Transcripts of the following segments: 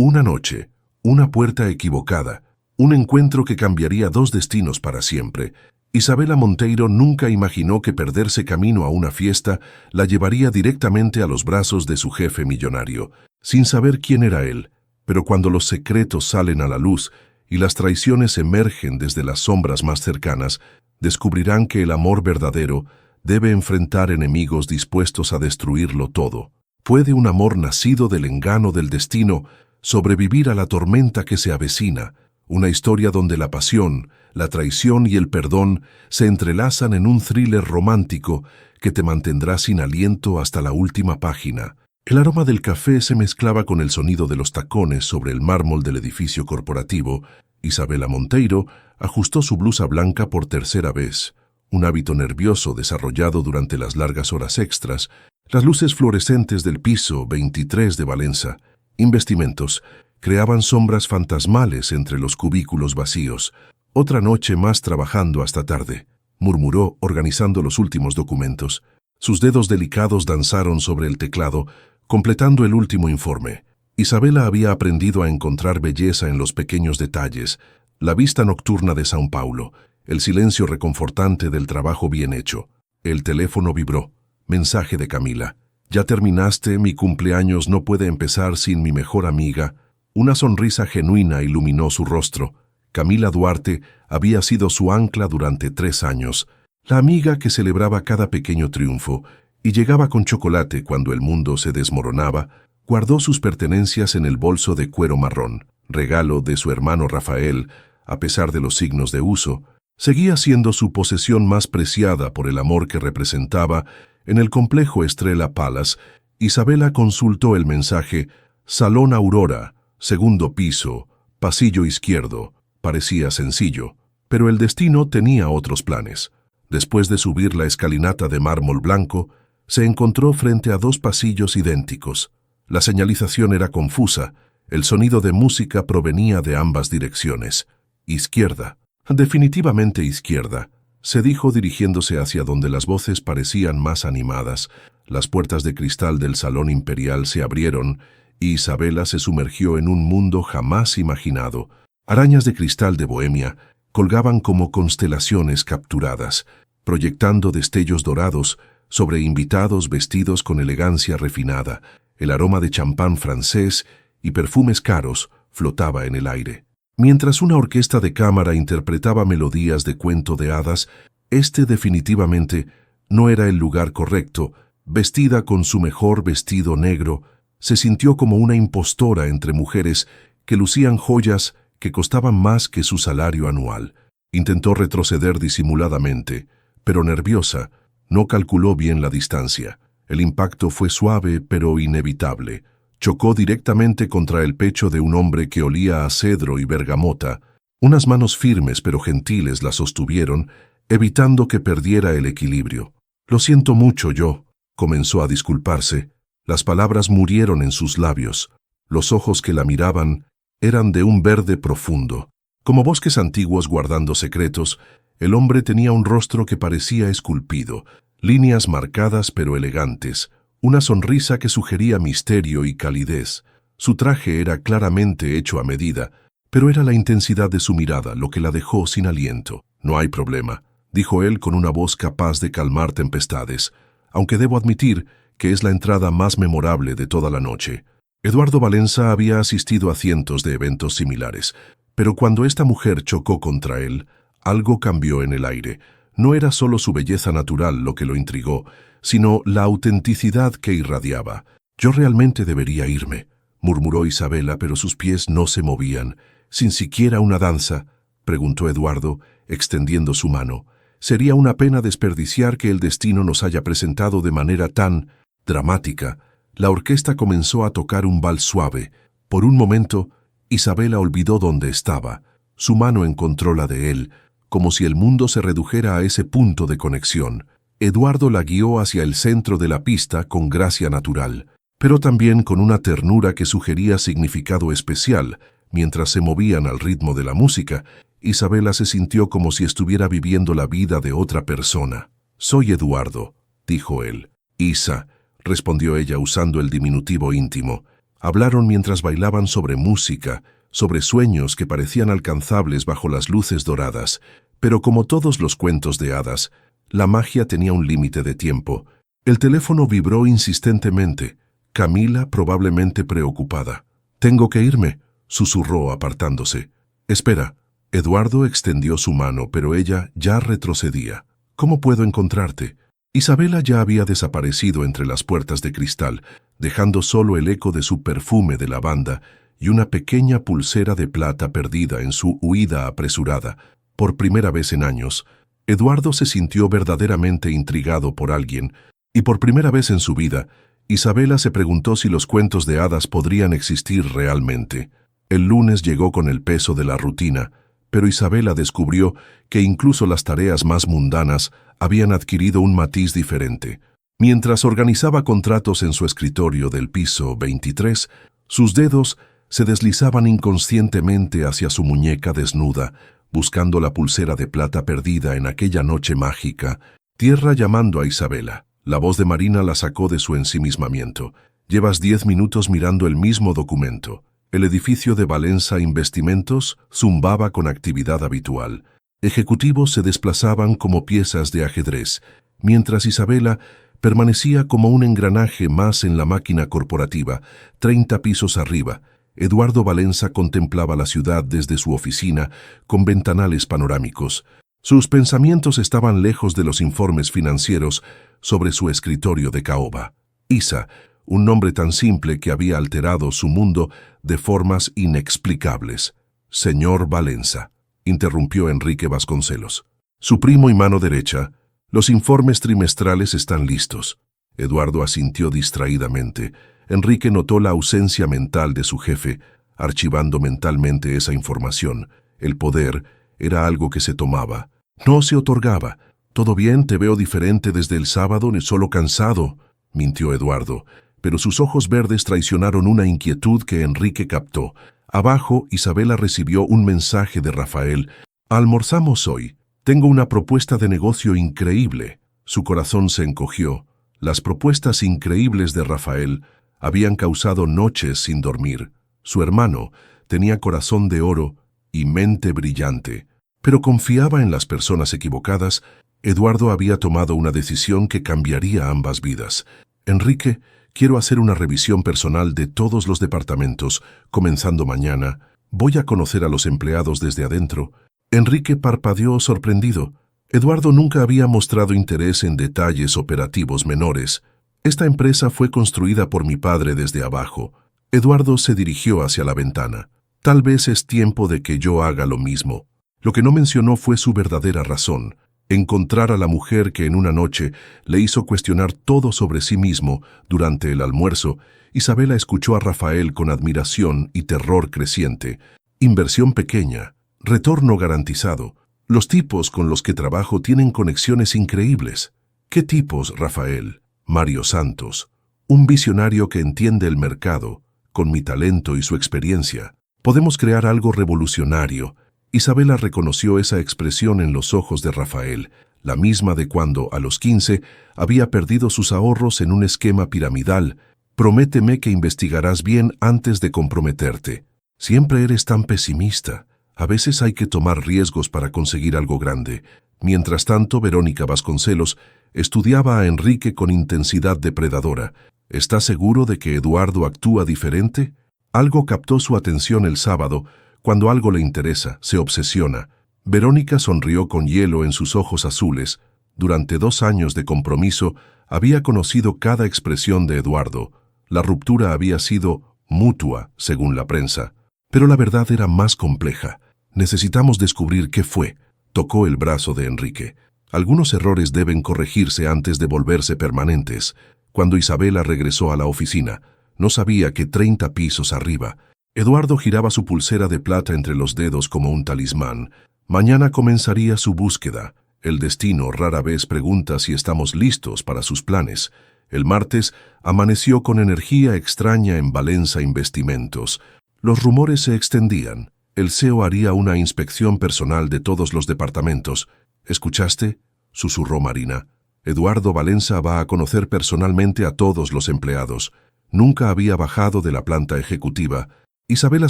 Una noche, una puerta equivocada, un encuentro que cambiaría dos destinos para siempre. Isabela Monteiro nunca imaginó que perderse camino a una fiesta la llevaría directamente a los brazos de su jefe millonario, sin saber quién era él. Pero cuando los secretos salen a la luz y las traiciones emergen desde las sombras más cercanas, descubrirán que el amor verdadero debe enfrentar enemigos dispuestos a destruirlo todo. ¿Puede un amor nacido del engaño del destino sobrevivir a la tormenta que se avecina? Una historia donde la pasión, la traición y el perdón se entrelazan en un thriller romántico que te mantendrá sin aliento hasta la última página. El aroma del café se mezclaba con el sonido de los tacones sobre el mármol del edificio corporativo. Isabela Monteiro ajustó su blusa blanca por tercera vez, un hábito nervioso desarrollado durante las largas horas extras. Las luces fluorescentes del piso 23 de Valenza, Investimentos, creaban sombras fantasmales entre los cubículos vacíos. «Otra noche más trabajando hasta tarde», murmuró, organizando los últimos documentos. Sus dedos delicados danzaron sobre el teclado, completando el último informe. Isabela había aprendido a encontrar belleza en los pequeños detalles: la vista nocturna de São Paulo, el silencio reconfortante del trabajo bien hecho. El teléfono vibró. Mensaje de Camila. «Ya terminaste, mi cumpleaños no puede empezar sin mi mejor amiga». Una sonrisa genuina iluminó su rostro. Camila Duarte había sido su ancla durante 3 años, la amiga que celebraba cada pequeño triunfo y llegaba con chocolate cuando el mundo se desmoronaba. Guardó sus pertenencias en el bolso de cuero marrón, regalo de su hermano Rafael. A pesar de los signos de uso, seguía siendo su posesión más preciada por el amor que representaba. En el complejo Estrella Palace, Isabela consultó el mensaje: «Salón Aurora, segundo piso, pasillo izquierdo». Parecía sencillo, pero el destino tenía otros planes. Después de subir la escalinata de mármol blanco, se encontró frente a 2 pasillos idénticos. La señalización era confusa, el sonido de música provenía de ambas direcciones. «Izquierda, definitivamente izquierda», se dijo dirigiéndose hacia donde las voces parecían más animadas. Las puertas de cristal del Salón Imperial se abrieron y Isabela se sumergió en un mundo jamás imaginado. Arañas de cristal de Bohemia colgaban como constelaciones capturadas, proyectando destellos dorados sobre invitados vestidos con elegancia refinada. El aroma de champán francés y perfumes caros flotaba en el aire. Mientras una orquesta de cámara interpretaba melodías de cuento de hadas, este definitivamente no era el lugar correcto. Vestida con su mejor vestido negro, se sintió como una impostora entre mujeres que lucían joyas que costaban más que su salario anual. Intentó retroceder disimuladamente, pero nerviosa, no calculó bien la distancia. El impacto fue suave pero inevitable. Chocó directamente contra el pecho de un hombre que olía a cedro y bergamota. Unas manos firmes pero gentiles la sostuvieron, evitando que perdiera el equilibrio. «Lo siento mucho, yo», comenzó a disculparse. Las palabras murieron en sus labios. Los ojos que la miraban eran de un verde profundo. Como bosques antiguos guardando secretos, el hombre tenía un rostro que parecía esculpido, líneas marcadas pero elegantes, una sonrisa que sugería misterio y calidez. Su traje era claramente hecho a medida, pero era la intensidad de su mirada lo que la dejó sin aliento. «No hay problema», dijo él con una voz capaz de calmar tempestades, «aunque debo admitir que es la entrada más memorable de toda la noche». Eduardo Valenza había asistido a cientos de eventos similares, pero cuando esta mujer chocó contra él, algo cambió en el aire. No era solo su belleza natural lo que lo intrigó, sino la autenticidad que irradiaba. «Yo realmente debería irme», murmuró Isabela, pero sus pies no se movían. «¿Sin siquiera una danza?», preguntó Eduardo, extendiendo su mano. «Sería una pena desperdiciar que el destino nos haya presentado de manera tan dramática». La orquesta comenzó a tocar un vals suave. Por un momento, Isabela olvidó dónde estaba. Su mano encontró la de él, como si el mundo se redujera a ese punto de conexión. Eduardo la guió hacia el centro de la pista con gracia natural, pero también con una ternura que sugería significado especial. Mientras se movían al ritmo de la música, Isabela se sintió como si estuviera viviendo la vida de otra persona. «Soy Eduardo», dijo él. «Isa», respondió ella usando el diminutivo íntimo. Hablaron mientras bailaban sobre música, sobre sueños que parecían alcanzables bajo las luces doradas, pero como todos los cuentos de hadas, la magia tenía un límite de tiempo. El teléfono vibró insistentemente. Camila, probablemente preocupada. «Tengo que irme», susurró apartándose. «Espera». Eduardo extendió su mano, pero ella ya retrocedía. «¿Cómo puedo encontrarte?» Isabela ya había desaparecido entre las puertas de cristal, dejando solo el eco de su perfume de lavanda y una pequeña pulsera de plata perdida en su huida apresurada. Por primera vez en años, Eduardo se sintió verdaderamente intrigado por alguien, y por primera vez en su vida, Isabela se preguntó si los cuentos de hadas podrían existir realmente. El lunes llegó con el peso de la rutina, pero Isabela descubrió que incluso las tareas más mundanas habían adquirido un matiz diferente. Mientras organizaba contratos en su escritorio del piso 23, sus dedos se deslizaban inconscientemente hacia su muñeca desnuda, buscando la pulsera de plata perdida en aquella noche mágica, tierra llamando a Isabela. La voz de Marina la sacó de su ensimismamiento. «Llevas 10 minutos mirando el mismo documento». El edificio de Valenza Investimentos zumbaba con actividad habitual. Ejecutivos se desplazaban como piezas de ajedrez, mientras Isabela permanecía como un engranaje más en la máquina corporativa, 30 pisos arriba. Eduardo Valenza contemplaba la ciudad desde su oficina, con ventanales panorámicos. Sus pensamientos estaban lejos de los informes financieros sobre su escritorio de caoba. Isa, un nombre tan simple que había alterado su mundo de formas inexplicables. «Señor Valenza», interrumpió Enrique Vasconcelos. «Su primo y mano derecha, los informes trimestrales están listos». Eduardo asintió distraídamente. Enrique notó la ausencia mental de su jefe, archivando mentalmente esa información. El poder era algo que se tomaba, no se otorgaba. «Todo bien, te veo diferente desde el sábado, solo cansado», mintió Eduardo, pero sus ojos verdes traicionaron una inquietud que Enrique captó. Abajo, Isabela recibió un mensaje de Rafael. «Almorzamos hoy. Tengo una propuesta de negocio increíble». Su corazón se encogió. Las propuestas increíbles de Rafael habían causado noches sin dormir. Su hermano tenía corazón de oro y mente brillante, pero confiaba en las personas equivocadas. Eduardo había tomado una decisión que cambiaría ambas vidas. «Enrique, quiero hacer una revisión personal de todos los departamentos, comenzando mañana. Voy a conocer a los empleados desde adentro». Enrique parpadeó sorprendido. Eduardo nunca había mostrado interés en detalles operativos menores. «Esta empresa fue construida por mi padre desde abajo». Eduardo se dirigió hacia la ventana. «Tal vez es tiempo de que yo haga lo mismo». Lo que no mencionó fue su verdadera razón: encontrar a la mujer que en una noche le hizo cuestionar todo sobre sí mismo. Durante el almuerzo, Isabela escuchó a Rafael con admiración y terror creciente. «Inversión pequeña, retorno garantizado. Los tipos con los que trabajo tienen conexiones increíbles». «¿Qué tipos, Rafael?» «Mario Santos, un visionario que entiende el mercado, con mi talento y su experiencia. Podemos crear algo revolucionario». Isabela reconoció esa expresión en los ojos de Rafael, la misma de cuando, a los 15, había perdido sus ahorros en un esquema piramidal. «Prométeme que investigarás bien antes de comprometerte». «Siempre eres tan pesimista. A veces hay que tomar riesgos para conseguir algo grande». Mientras tanto, Verónica Vasconcelos estudiaba a Enrique con intensidad depredadora. «¿Estás seguro de que Eduardo actúa diferente?» Algo captó su atención el sábado. Cuando algo le interesa, se obsesiona. Verónica sonrió con hielo en sus ojos azules. Durante 2 años de compromiso, había conocido cada expresión de Eduardo. La ruptura había sido mutua, según la prensa. Pero la verdad era más compleja. «Necesitamos descubrir qué fue». Tocó el brazo de Enrique. «Algunos errores deben corregirse antes de volverse permanentes». Cuando Isabela regresó a la oficina, no sabía que 30 pisos arriba, Eduardo giraba su pulsera de plata entre los dedos como un talismán. Mañana comenzaría su búsqueda. El destino rara vez pregunta si estamos listos para sus planes. El martes amaneció con energía extraña en Valenza Investimentos. Los rumores se extendían. El CEO haría una inspección personal de todos los departamentos. «¿Escuchaste?», susurró Marina. «Eduardo Valenza va a conocer personalmente a todos los empleados». Nunca había bajado de la planta ejecutiva. Isabela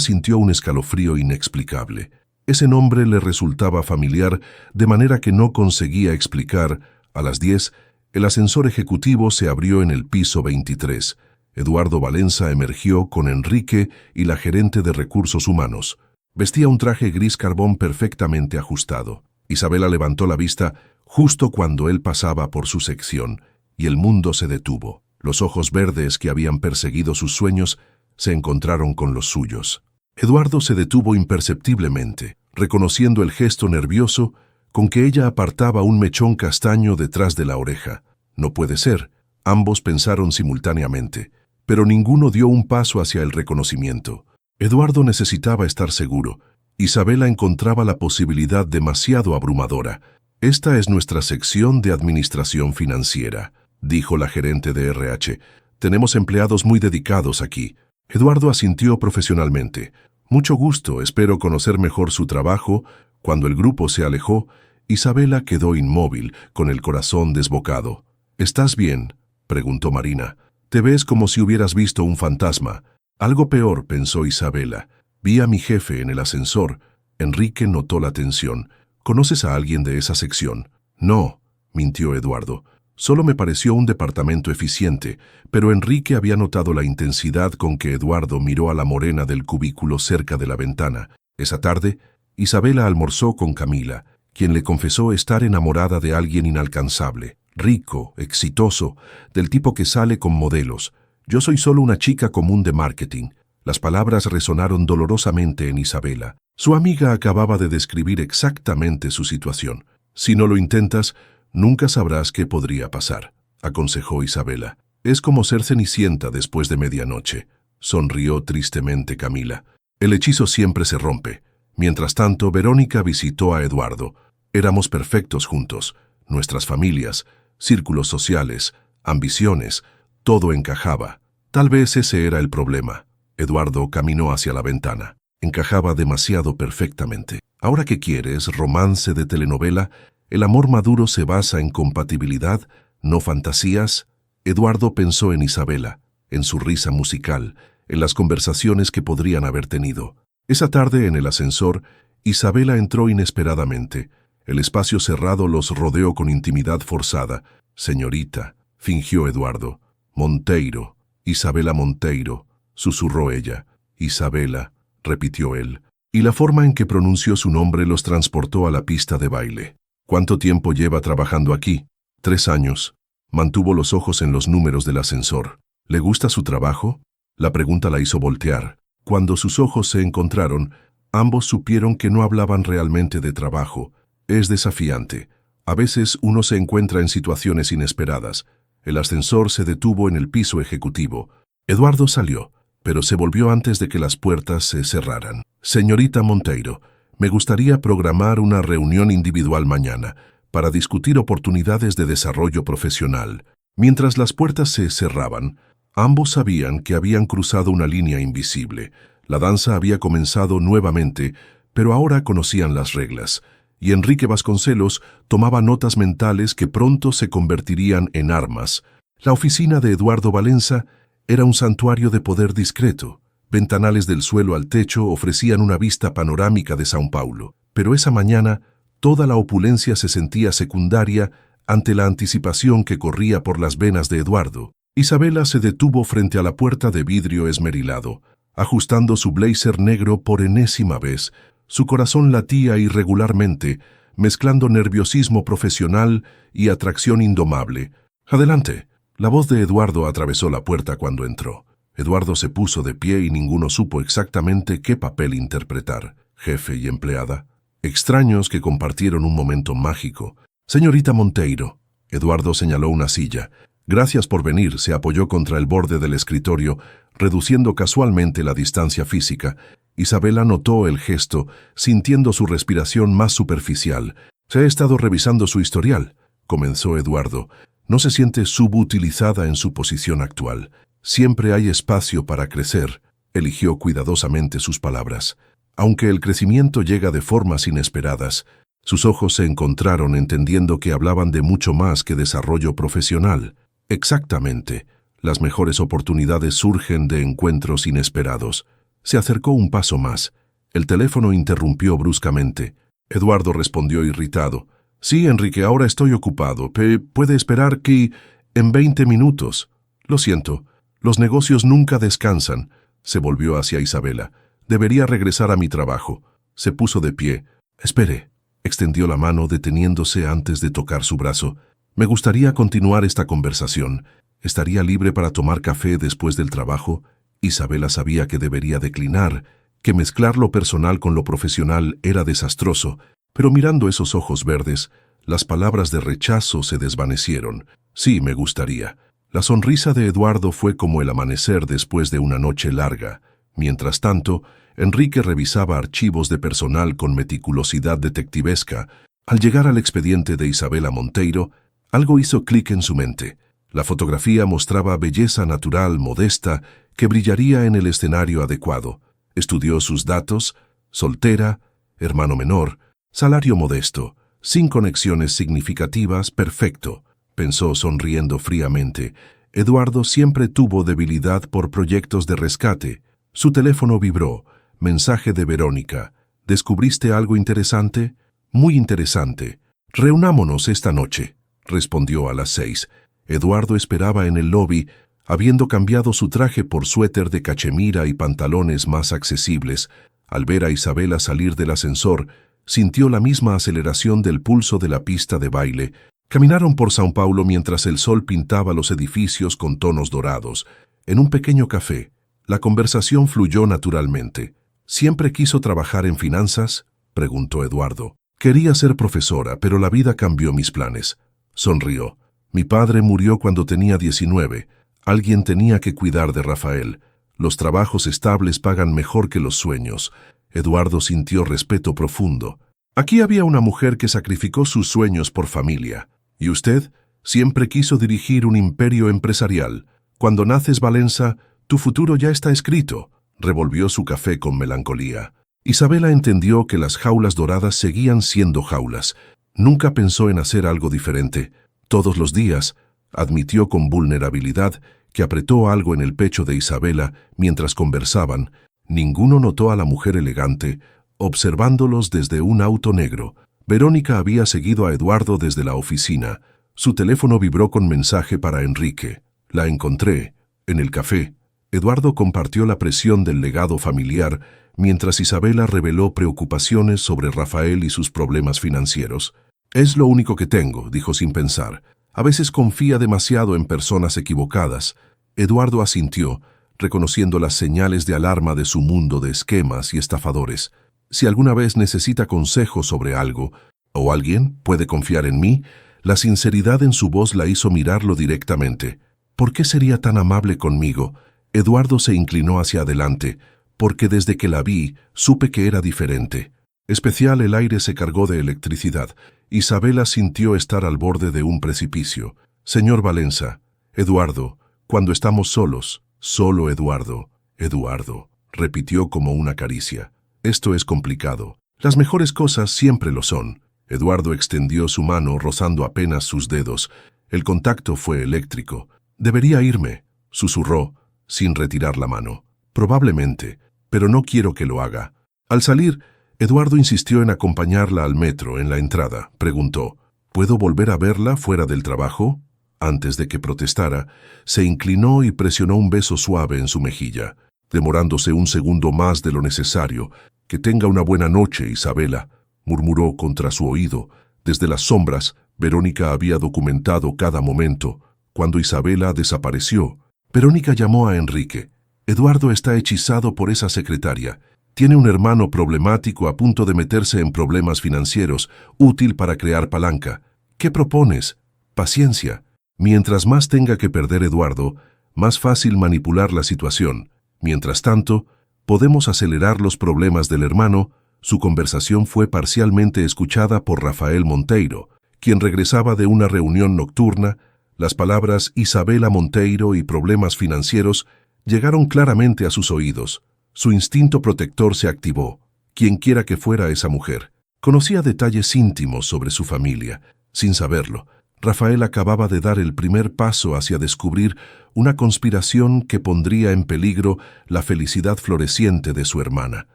sintió un escalofrío inexplicable. Ese nombre le resultaba familiar, de manera que no conseguía explicar. A las 10, el ascensor ejecutivo se abrió en el piso 23. Eduardo Valenza emergió con Enrique y la gerente de recursos humanos. Vestía un traje gris carbón perfectamente ajustado. Isabela levantó la vista justo cuando él pasaba por su sección, y el mundo se detuvo. Los ojos verdes que habían perseguido sus sueños se encontraron con los suyos. Eduardo se detuvo imperceptiblemente, reconociendo el gesto nervioso con que ella apartaba un mechón castaño detrás de la oreja. No puede ser, ambos pensaron simultáneamente, pero ninguno dio un paso hacia el reconocimiento. Eduardo necesitaba estar seguro. Isabela encontraba la posibilidad demasiado abrumadora. «Esta es nuestra sección de administración financiera», dijo la gerente de RH. «Tenemos empleados muy dedicados aquí». Eduardo asintió profesionalmente. «Mucho gusto, espero conocer mejor su trabajo». Cuando el grupo se alejó, Isabela quedó inmóvil, con el corazón desbocado. «¿Estás bien?», preguntó Marina. «Te ves como si hubieras visto un fantasma». «Algo peor», pensó Isabela. «Vi a mi jefe en el ascensor». Enrique notó la tensión. «¿Conoces a alguien de esa sección?» «No», mintió Eduardo. «Solo me pareció un departamento eficiente», pero Enrique había notado la intensidad con que Eduardo miró a la morena del cubículo cerca de la ventana. Esa tarde, Isabela almorzó con Camila, quien le confesó estar enamorada de alguien inalcanzable, rico, exitoso, del tipo que sale con modelos. «Yo soy solo una chica común de marketing». Las palabras resonaron dolorosamente en Isabela. Su amiga acababa de describir exactamente su situación. «Si no lo intentas, nunca sabrás qué podría pasar», aconsejó Isabela. «Es como ser Cenicienta después de medianoche», sonrió tristemente Camila. «El hechizo siempre se rompe». Mientras tanto, Verónica visitó a Eduardo. Éramos perfectos juntos. Nuestras familias, círculos sociales, ambiciones, todo encajaba. Tal vez ese era el problema. Eduardo caminó hacia la ventana. Encajaba demasiado perfectamente. «¿Ahora qué quieres? ¿Romance de telenovela? ¿El amor maduro se basa en compatibilidad, no fantasías?» Eduardo pensó en Isabela, en su risa musical, en las conversaciones que podrían haber tenido. Esa tarde, en el ascensor, Isabela entró inesperadamente. El espacio cerrado los rodeó con intimidad forzada. «Señorita», fingió Eduardo. «Monteiro, Isabela Monteiro», susurró ella. «Isabela», repitió él. Y la forma en que pronunció su nombre los transportó a la pista de baile. «¿Cuánto tiempo lleva trabajando aquí?» 3 años. Mantuvo los ojos en los números del ascensor. «¿Le gusta su trabajo?» La pregunta la hizo voltear. Cuando sus ojos se encontraron, ambos supieron que no hablaban realmente de trabajo. Es desafiante. A veces uno se encuentra en situaciones inesperadas. El ascensor se detuvo en el piso ejecutivo. Eduardo salió, pero se volvió antes de que las puertas se cerraran. «Señorita Monteiro, me gustaría programar una reunión individual mañana para discutir oportunidades de desarrollo profesional». Mientras las puertas se cerraban, ambos sabían que habían cruzado una línea invisible. La danza había comenzado nuevamente, pero ahora conocían las reglas, y Enrique Vasconcelos tomaba notas mentales que pronto se convertirían en armas. La oficina de Eduardo Valenza era un santuario de poder discreto. Ventanales del suelo al techo ofrecían una vista panorámica de São Paulo, pero esa mañana toda la opulencia se sentía secundaria ante la anticipación que corría por las venas de Eduardo. Isabela se detuvo frente a la puerta de vidrio esmerilado, ajustando su blazer negro por enésima vez. Su corazón latía irregularmente, mezclando nerviosismo profesional y atracción indomable. «Adelante». La voz de Eduardo atravesó la puerta cuando entró. Eduardo se puso de pie y ninguno supo exactamente qué papel interpretar, jefe y empleada. Extraños que compartieron un momento mágico. «Señorita Monteiro». Eduardo señaló una silla. «Gracias por venir», se apoyó contra el borde del escritorio, reduciendo casualmente la distancia física. Isabela notó el gesto, sintiendo su respiración más superficial. «Se ha estado revisando su historial», comenzó Eduardo. «No se siente subutilizada en su posición actual. Siempre hay espacio para crecer», eligió cuidadosamente sus palabras. Aunque el crecimiento llega de formas inesperadas, sus ojos se encontraron entendiendo que hablaban de mucho más que desarrollo profesional. «Exactamente», Las mejores oportunidades surgen de encuentros inesperados. Se acercó un paso más. El teléfono interrumpió bruscamente. Eduardo respondió irritado. «Sí, Enrique, ahora estoy ocupado. ¿Puede esperar que en 20 minutos?» «Lo siento. Los negocios nunca descansan». Se volvió hacia Isabela. «Debería regresar a mi trabajo». Se puso de pie. «Espere». Extendió la mano deteniéndose antes de tocar su brazo. «Me gustaría continuar esta conversación. ¿Estaría libre para tomar café después del trabajo?» Isabela sabía que debería declinar, que mezclar lo personal con lo profesional era desastroso, pero mirando esos ojos verdes, las palabras de rechazo se desvanecieron. «Sí, me gustaría». La sonrisa de Eduardo fue como el amanecer después de una noche larga. Mientras tanto, Enrique revisaba archivos de personal con meticulosidad detectivesca. Al llegar al expediente de Isabela Monteiro, algo hizo clic en su mente. La fotografía mostraba belleza natural, modesta, que brillaría en el escenario adecuado. Estudió sus datos: soltera, hermano menor, salario modesto, sin conexiones significativas, perfecto, pensó sonriendo fríamente. Eduardo siempre tuvo debilidad por proyectos de rescate. Su teléfono vibró. Mensaje de Verónica. ¿Descubriste algo interesante? Muy interesante. Reunámonos esta noche, respondió a las 6. Eduardo esperaba en el lobby, habiendo cambiado su traje por suéter de cachemira y pantalones más accesibles. Al ver a Isabela salir del ascensor, sintió la misma aceleración del pulso de la pista de baile. Caminaron por São Paulo mientras el sol pintaba los edificios con tonos dorados. En un pequeño café, la conversación fluyó naturalmente. «¿Siempre quiso trabajar en finanzas?», preguntó Eduardo. «Quería ser profesora, pero la vida cambió mis planes». Sonrió. «Mi padre murió cuando tenía 19. Alguien tenía que cuidar de Rafael. Los trabajos estables pagan mejor que los sueños». Eduardo sintió respeto profundo. Aquí había una mujer que sacrificó sus sueños por familia. ¿Y usted? Siempre quiso dirigir un imperio empresarial. Cuando naces, Valenza, tu futuro ya está escrito. Revolvió su café con melancolía. Isabela entendió que las jaulas doradas seguían siendo jaulas. Nunca pensó en hacer algo diferente. Todos los días, admitió con vulnerabilidad que apretó algo en el pecho de Isabela mientras conversaban. Ninguno notó a la mujer elegante, observándolos desde un auto negro. Verónica había seguido a Eduardo desde la oficina. Su teléfono vibró con mensaje para Enrique. «La encontré, en el café». Eduardo compartió la presión del legado familiar, mientras Isabela reveló preocupaciones sobre Rafael y sus problemas financieros. «Es lo único que tengo», dijo sin pensar. «A veces confía demasiado en personas equivocadas». Eduardo asintió, reconociendo las señales de alarma de su mundo de esquemas y estafadores. «Si alguna vez necesita consejo sobre algo, o alguien puede confiar en mí», la sinceridad en su voz la hizo mirarlo directamente. «¿Por qué sería tan amable conmigo?». Eduardo se inclinó hacia adelante, porque desde que la vi, supe que era diferente. Especial, el aire se cargó de electricidad. Isabela sintió estar al borde de un precipicio. «Señor Valenza». «Eduardo, cuando estamos solos». «Solo Eduardo». «Eduardo», repitió como una caricia. «Esto es complicado. Las mejores cosas siempre lo son». Eduardo extendió su mano rozando apenas sus dedos. El contacto fue eléctrico. «Debería irme», susurró, sin retirar la mano. «Probablemente, pero no quiero que lo haga». Al salir, Eduardo insistió en acompañarla al metro. En la entrada, preguntó: «¿Puedo volver a verla fuera del trabajo?». Antes de que protestara, se inclinó y presionó un beso suave en su mejilla, demorándose un segundo más de lo necesario. «Que tenga una buena noche, Isabela», murmuró contra su oído. Desde las sombras, Verónica había documentado cada momento. Cuando Isabela desapareció, Verónica llamó a Enrique. «Eduardo está hechizado por esa secretaria. Tiene un hermano problemático a punto de meterse en problemas financieros, útil para crear palanca. ¿Qué propones?». «Paciencia. Mientras más tenga que perder Eduardo, más fácil manipular la situación. Mientras tanto, podemos acelerar los problemas del hermano». Su conversación fue parcialmente escuchada por Rafael Monteiro, quien regresaba de una reunión nocturna. Las palabras Isabela Monteiro y problemas financieros llegaron claramente a sus oídos. Su instinto protector se activó. Quienquiera que fuera esa mujer, conocía detalles íntimos sobre su familia. Sin saberlo, Rafael acababa de dar el primer paso hacia descubrir una conspiración que pondría en peligro la felicidad floreciente de su hermana.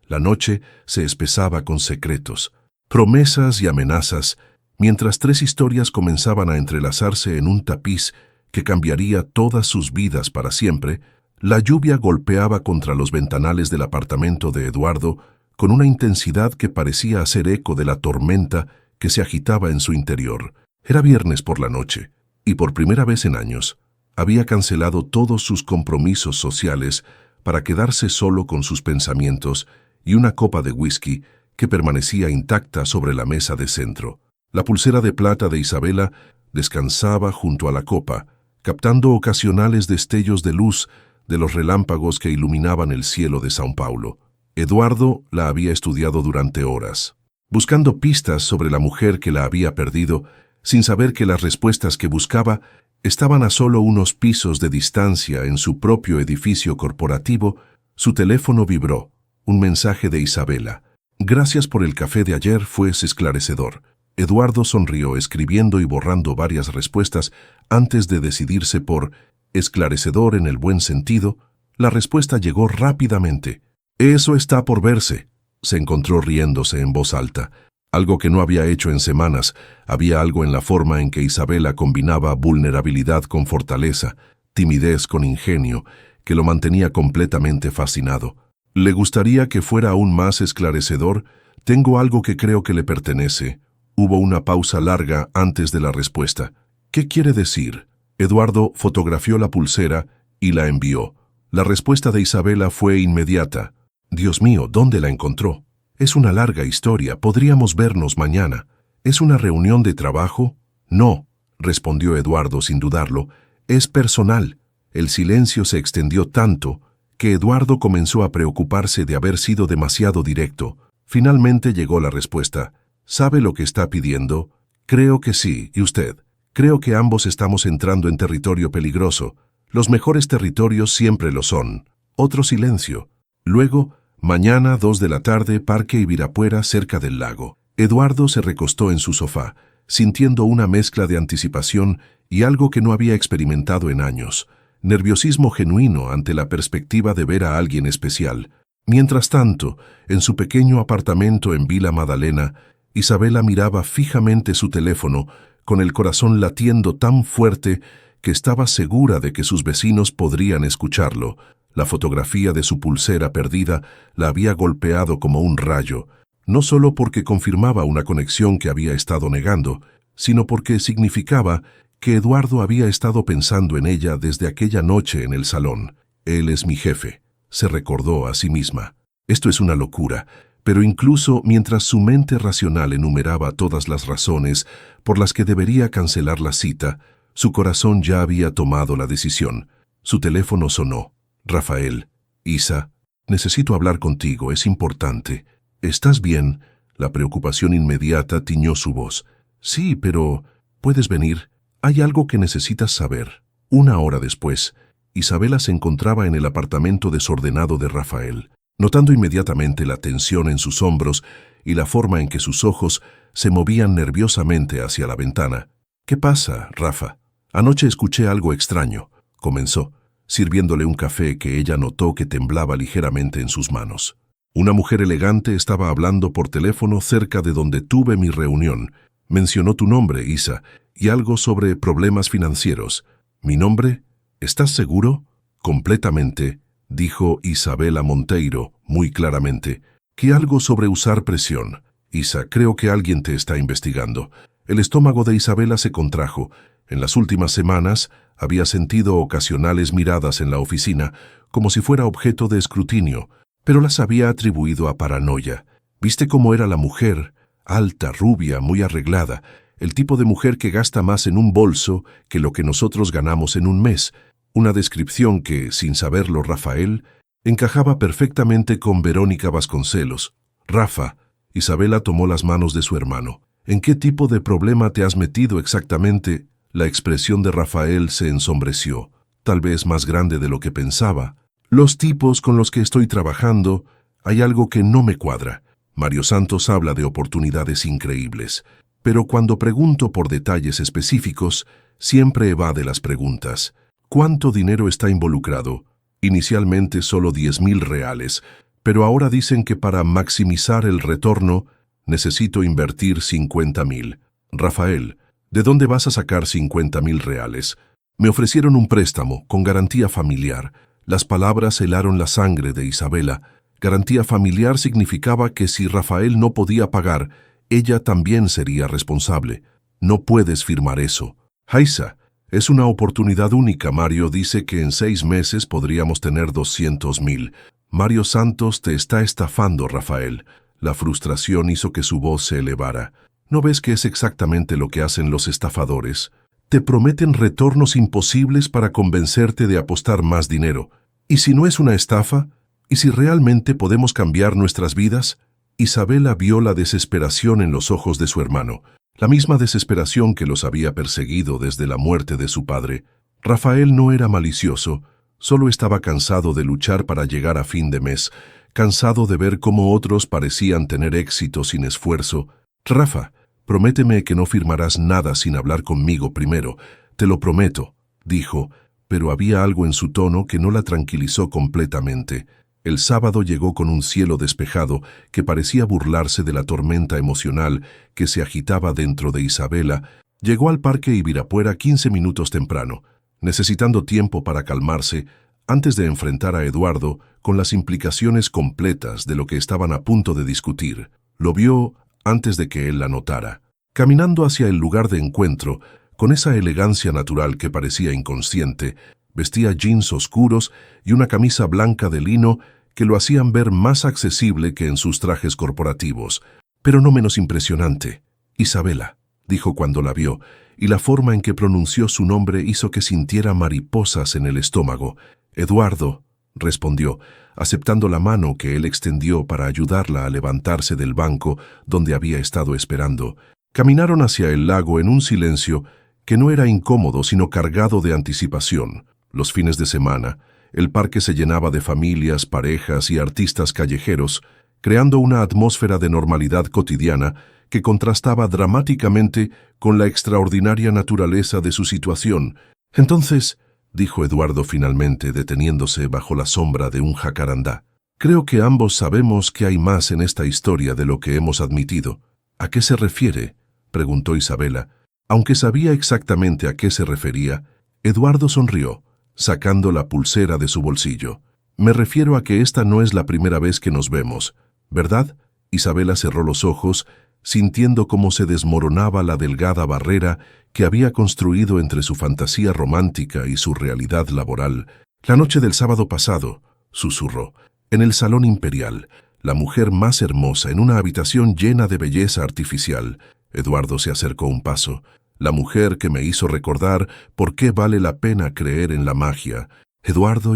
La noche se espesaba con secretos, promesas y amenazas, mientras tres historias comenzaban a entrelazarse en un tapiz que cambiaría todas sus vidas para siempre. La lluvia golpeaba contra los ventanales del apartamento de Eduardo con una intensidad que parecía hacer eco de la tormenta que se agitaba en su interior. Era viernes por la noche, y por primera vez en años, había cancelado todos sus compromisos sociales para quedarse solo con sus pensamientos y una copa de whisky que permanecía intacta sobre la mesa de centro. La pulsera de plata de Isabela descansaba junto a la copa, captando ocasionales destellos de luz de los relámpagos que iluminaban el cielo de São Paulo. Eduardo la había estudiado durante horas, buscando pistas sobre la mujer que la había perdido, sin saber que las respuestas que buscaba estaban a solo unos pisos de distancia en su propio edificio corporativo. Su teléfono vibró. Un mensaje de Isabela. Gracias por el café de ayer, fue esclarecedor. Eduardo sonrió, escribiendo y borrando varias respuestas antes de decidirse por esclarecedor en el buen sentido. La respuesta llegó rápidamente. Eso está por verse. Se encontró riéndose en voz alta. Algo que no había hecho en semanas. Había algo en la forma en que Isabela combinaba vulnerabilidad con fortaleza, timidez con ingenio, que lo mantenía completamente fascinado. ¿Le gustaría que fuera aún más esclarecedor? Tengo algo que creo que le pertenece. Hubo una pausa larga antes de la respuesta. ¿Qué quiere decir? Eduardo fotografió la pulsera y la envió. La respuesta de Isabela fue inmediata. Dios mío, ¿dónde la encontró? Es una larga historia, podríamos vernos mañana. ¿Es una reunión de trabajo? No, respondió Eduardo sin dudarlo. Es personal. El silencio se extendió tanto que Eduardo comenzó a preocuparse de haber sido demasiado directo. Finalmente llegó la respuesta. ¿Sabe lo que está pidiendo? Creo que sí. ¿Y usted? Creo que ambos estamos entrando en territorio peligroso. Los mejores territorios siempre lo son. Otro silencio. Luego, mañana, 2 de la tarde, Parque Ibirapuera, cerca del lago. Eduardo se recostó en su sofá, sintiendo una mezcla de anticipación y algo que no había experimentado en años. Nerviosismo genuino ante la perspectiva de ver a alguien especial. Mientras tanto, en su pequeño apartamento en Vila Madalena, Isabela miraba fijamente su teléfono, con el corazón latiendo tan fuerte que estaba segura de que sus vecinos podrían escucharlo. La fotografía de su pulsera perdida la había golpeado como un rayo, no solo porque confirmaba una conexión que había estado negando, sino porque significaba que Eduardo había estado pensando en ella desde aquella noche en el salón. Él es mi jefe, se recordó a sí misma. Esto es una locura, pero incluso mientras su mente racional enumeraba todas las razones por las que debería cancelar la cita, su corazón ya había tomado la decisión. Su teléfono sonó. Rafael. Isa, necesito hablar contigo, es importante. ¿Estás bien? La preocupación inmediata tiñó su voz. Sí, pero ¿puedes venir? Hay algo que necesitas saber. 1 hora después, Isabela se encontraba en el apartamento desordenado de Rafael, notando inmediatamente la tensión en sus hombros y la forma en que sus ojos se movían nerviosamente hacia la ventana. ¿Qué pasa, Rafa? Anoche escuché algo extraño, comenzó, sirviéndole un café que ella notó que temblaba ligeramente en sus manos. Una mujer elegante estaba hablando por teléfono cerca de donde tuve mi reunión. Mencionó tu nombre, Isa, y algo sobre problemas financieros. ¿Mi nombre? ¿Estás seguro? Completamente, dijo Isabela Monteiro, muy claramente. ¿Qué algo sobre usar presión? Isa, creo que alguien te está investigando. El estómago de Isabela se contrajo. En las últimas semanas había sentido ocasionales miradas en la oficina, como si fuera objeto de escrutinio, pero las había atribuido a paranoia. ¿Viste cómo era la mujer? Alta, rubia, muy arreglada, el tipo de mujer que gasta más en un bolso que lo que nosotros ganamos en un mes. Una descripción que, sin saberlo Rafael, encajaba perfectamente con Verónica Vasconcelos. Rafa, Isabela tomó las manos de su hermano. ¿En qué tipo de problema te has metido exactamente? La expresión de Rafael se ensombreció, tal vez más grande de lo que pensaba. Los tipos con los que estoy trabajando, hay algo que no me cuadra. Mario Santos habla de oportunidades increíbles. pero cuando pregunto por detalles específicos, siempre evade las preguntas. ¿Cuánto dinero está involucrado? Inicialmente solo 10.000 reales, pero ahora dicen que para maximizar el retorno necesito invertir 50.000. Rafael, ¿de dónde vas a sacar 50.000 reales? Me ofrecieron un préstamo con garantía familiar. Las palabras helaron la sangre de Isabela. Garantía familiar significaba que si Rafael no podía pagar, ella también sería responsable. No puedes firmar eso. Haisa, es una oportunidad única. Mario dice que en 6 meses podríamos tener 200.000. Mario Santos te está estafando, Rafael. La frustración hizo que su voz se elevara. ¿No ves que es exactamente lo que hacen los estafadores? Te prometen retornos imposibles para convencerte de apostar más dinero. ¿Y si no es una estafa? ¿Y si realmente podemos cambiar nuestras vidas? Isabela vio la desesperación en los ojos de su hermano, la misma desesperación que los había perseguido desde la muerte de su padre. Rafael no era malicioso, solo estaba cansado de luchar para llegar a fin de mes, cansado de ver cómo otros parecían tener éxito sin esfuerzo. Rafa, prométeme que no firmarás nada sin hablar conmigo primero. Te lo prometo, dijo, pero había algo en su tono que no la tranquilizó completamente. El sábado llegó con un cielo despejado que parecía burlarse de la tormenta emocional que se agitaba dentro de Isabela. Llegó al Parque Ibirapuera 15 minutos temprano, necesitando tiempo para calmarse antes de enfrentar a Eduardo con las implicaciones completas de lo que estaban a punto de discutir. Lo vio antes de que él la notara, caminando hacia el lugar de encuentro, con esa elegancia natural que parecía inconsciente. Vestía jeans oscuros y una camisa blanca de lino que lo hacían ver más accesible que en sus trajes corporativos, pero no menos impresionante. Isabela, dijo cuando la vio, y la forma en que pronunció su nombre hizo que sintiera mariposas en el estómago. Eduardo, respondió, aceptando la mano que él extendió para ayudarla a levantarse del banco donde había estado esperando. Caminaron hacia el lago en un silencio que no era incómodo sino cargado de anticipación. Los fines de semana, el parque se llenaba de familias, parejas y artistas callejeros, creando una atmósfera de normalidad cotidiana que contrastaba dramáticamente con la extraordinaria naturaleza de su situación. Entonces, dijo Eduardo finalmente, deteniéndose bajo la sombra de un jacarandá, creo que ambos sabemos que hay más en esta historia de lo que hemos admitido. ¿A qué se refiere?, preguntó Isabela. Aunque sabía exactamente a qué se refería, Eduardo sonrió, sacando la pulsera de su bolsillo. Me refiero a que esta no es la primera vez que nos vemos, ¿verdad? Isabela cerró los ojos, sintiendo cómo se desmoronaba la delgada barrera que había construido entre su fantasía romántica y su realidad laboral. La noche del sábado pasado, susurró, en el Salón Imperial, la mujer más hermosa en una habitación llena de belleza artificial. Eduardo se acercó un paso. La mujer que me hizo recordar por qué vale la pena creer en la magia. Eduardo,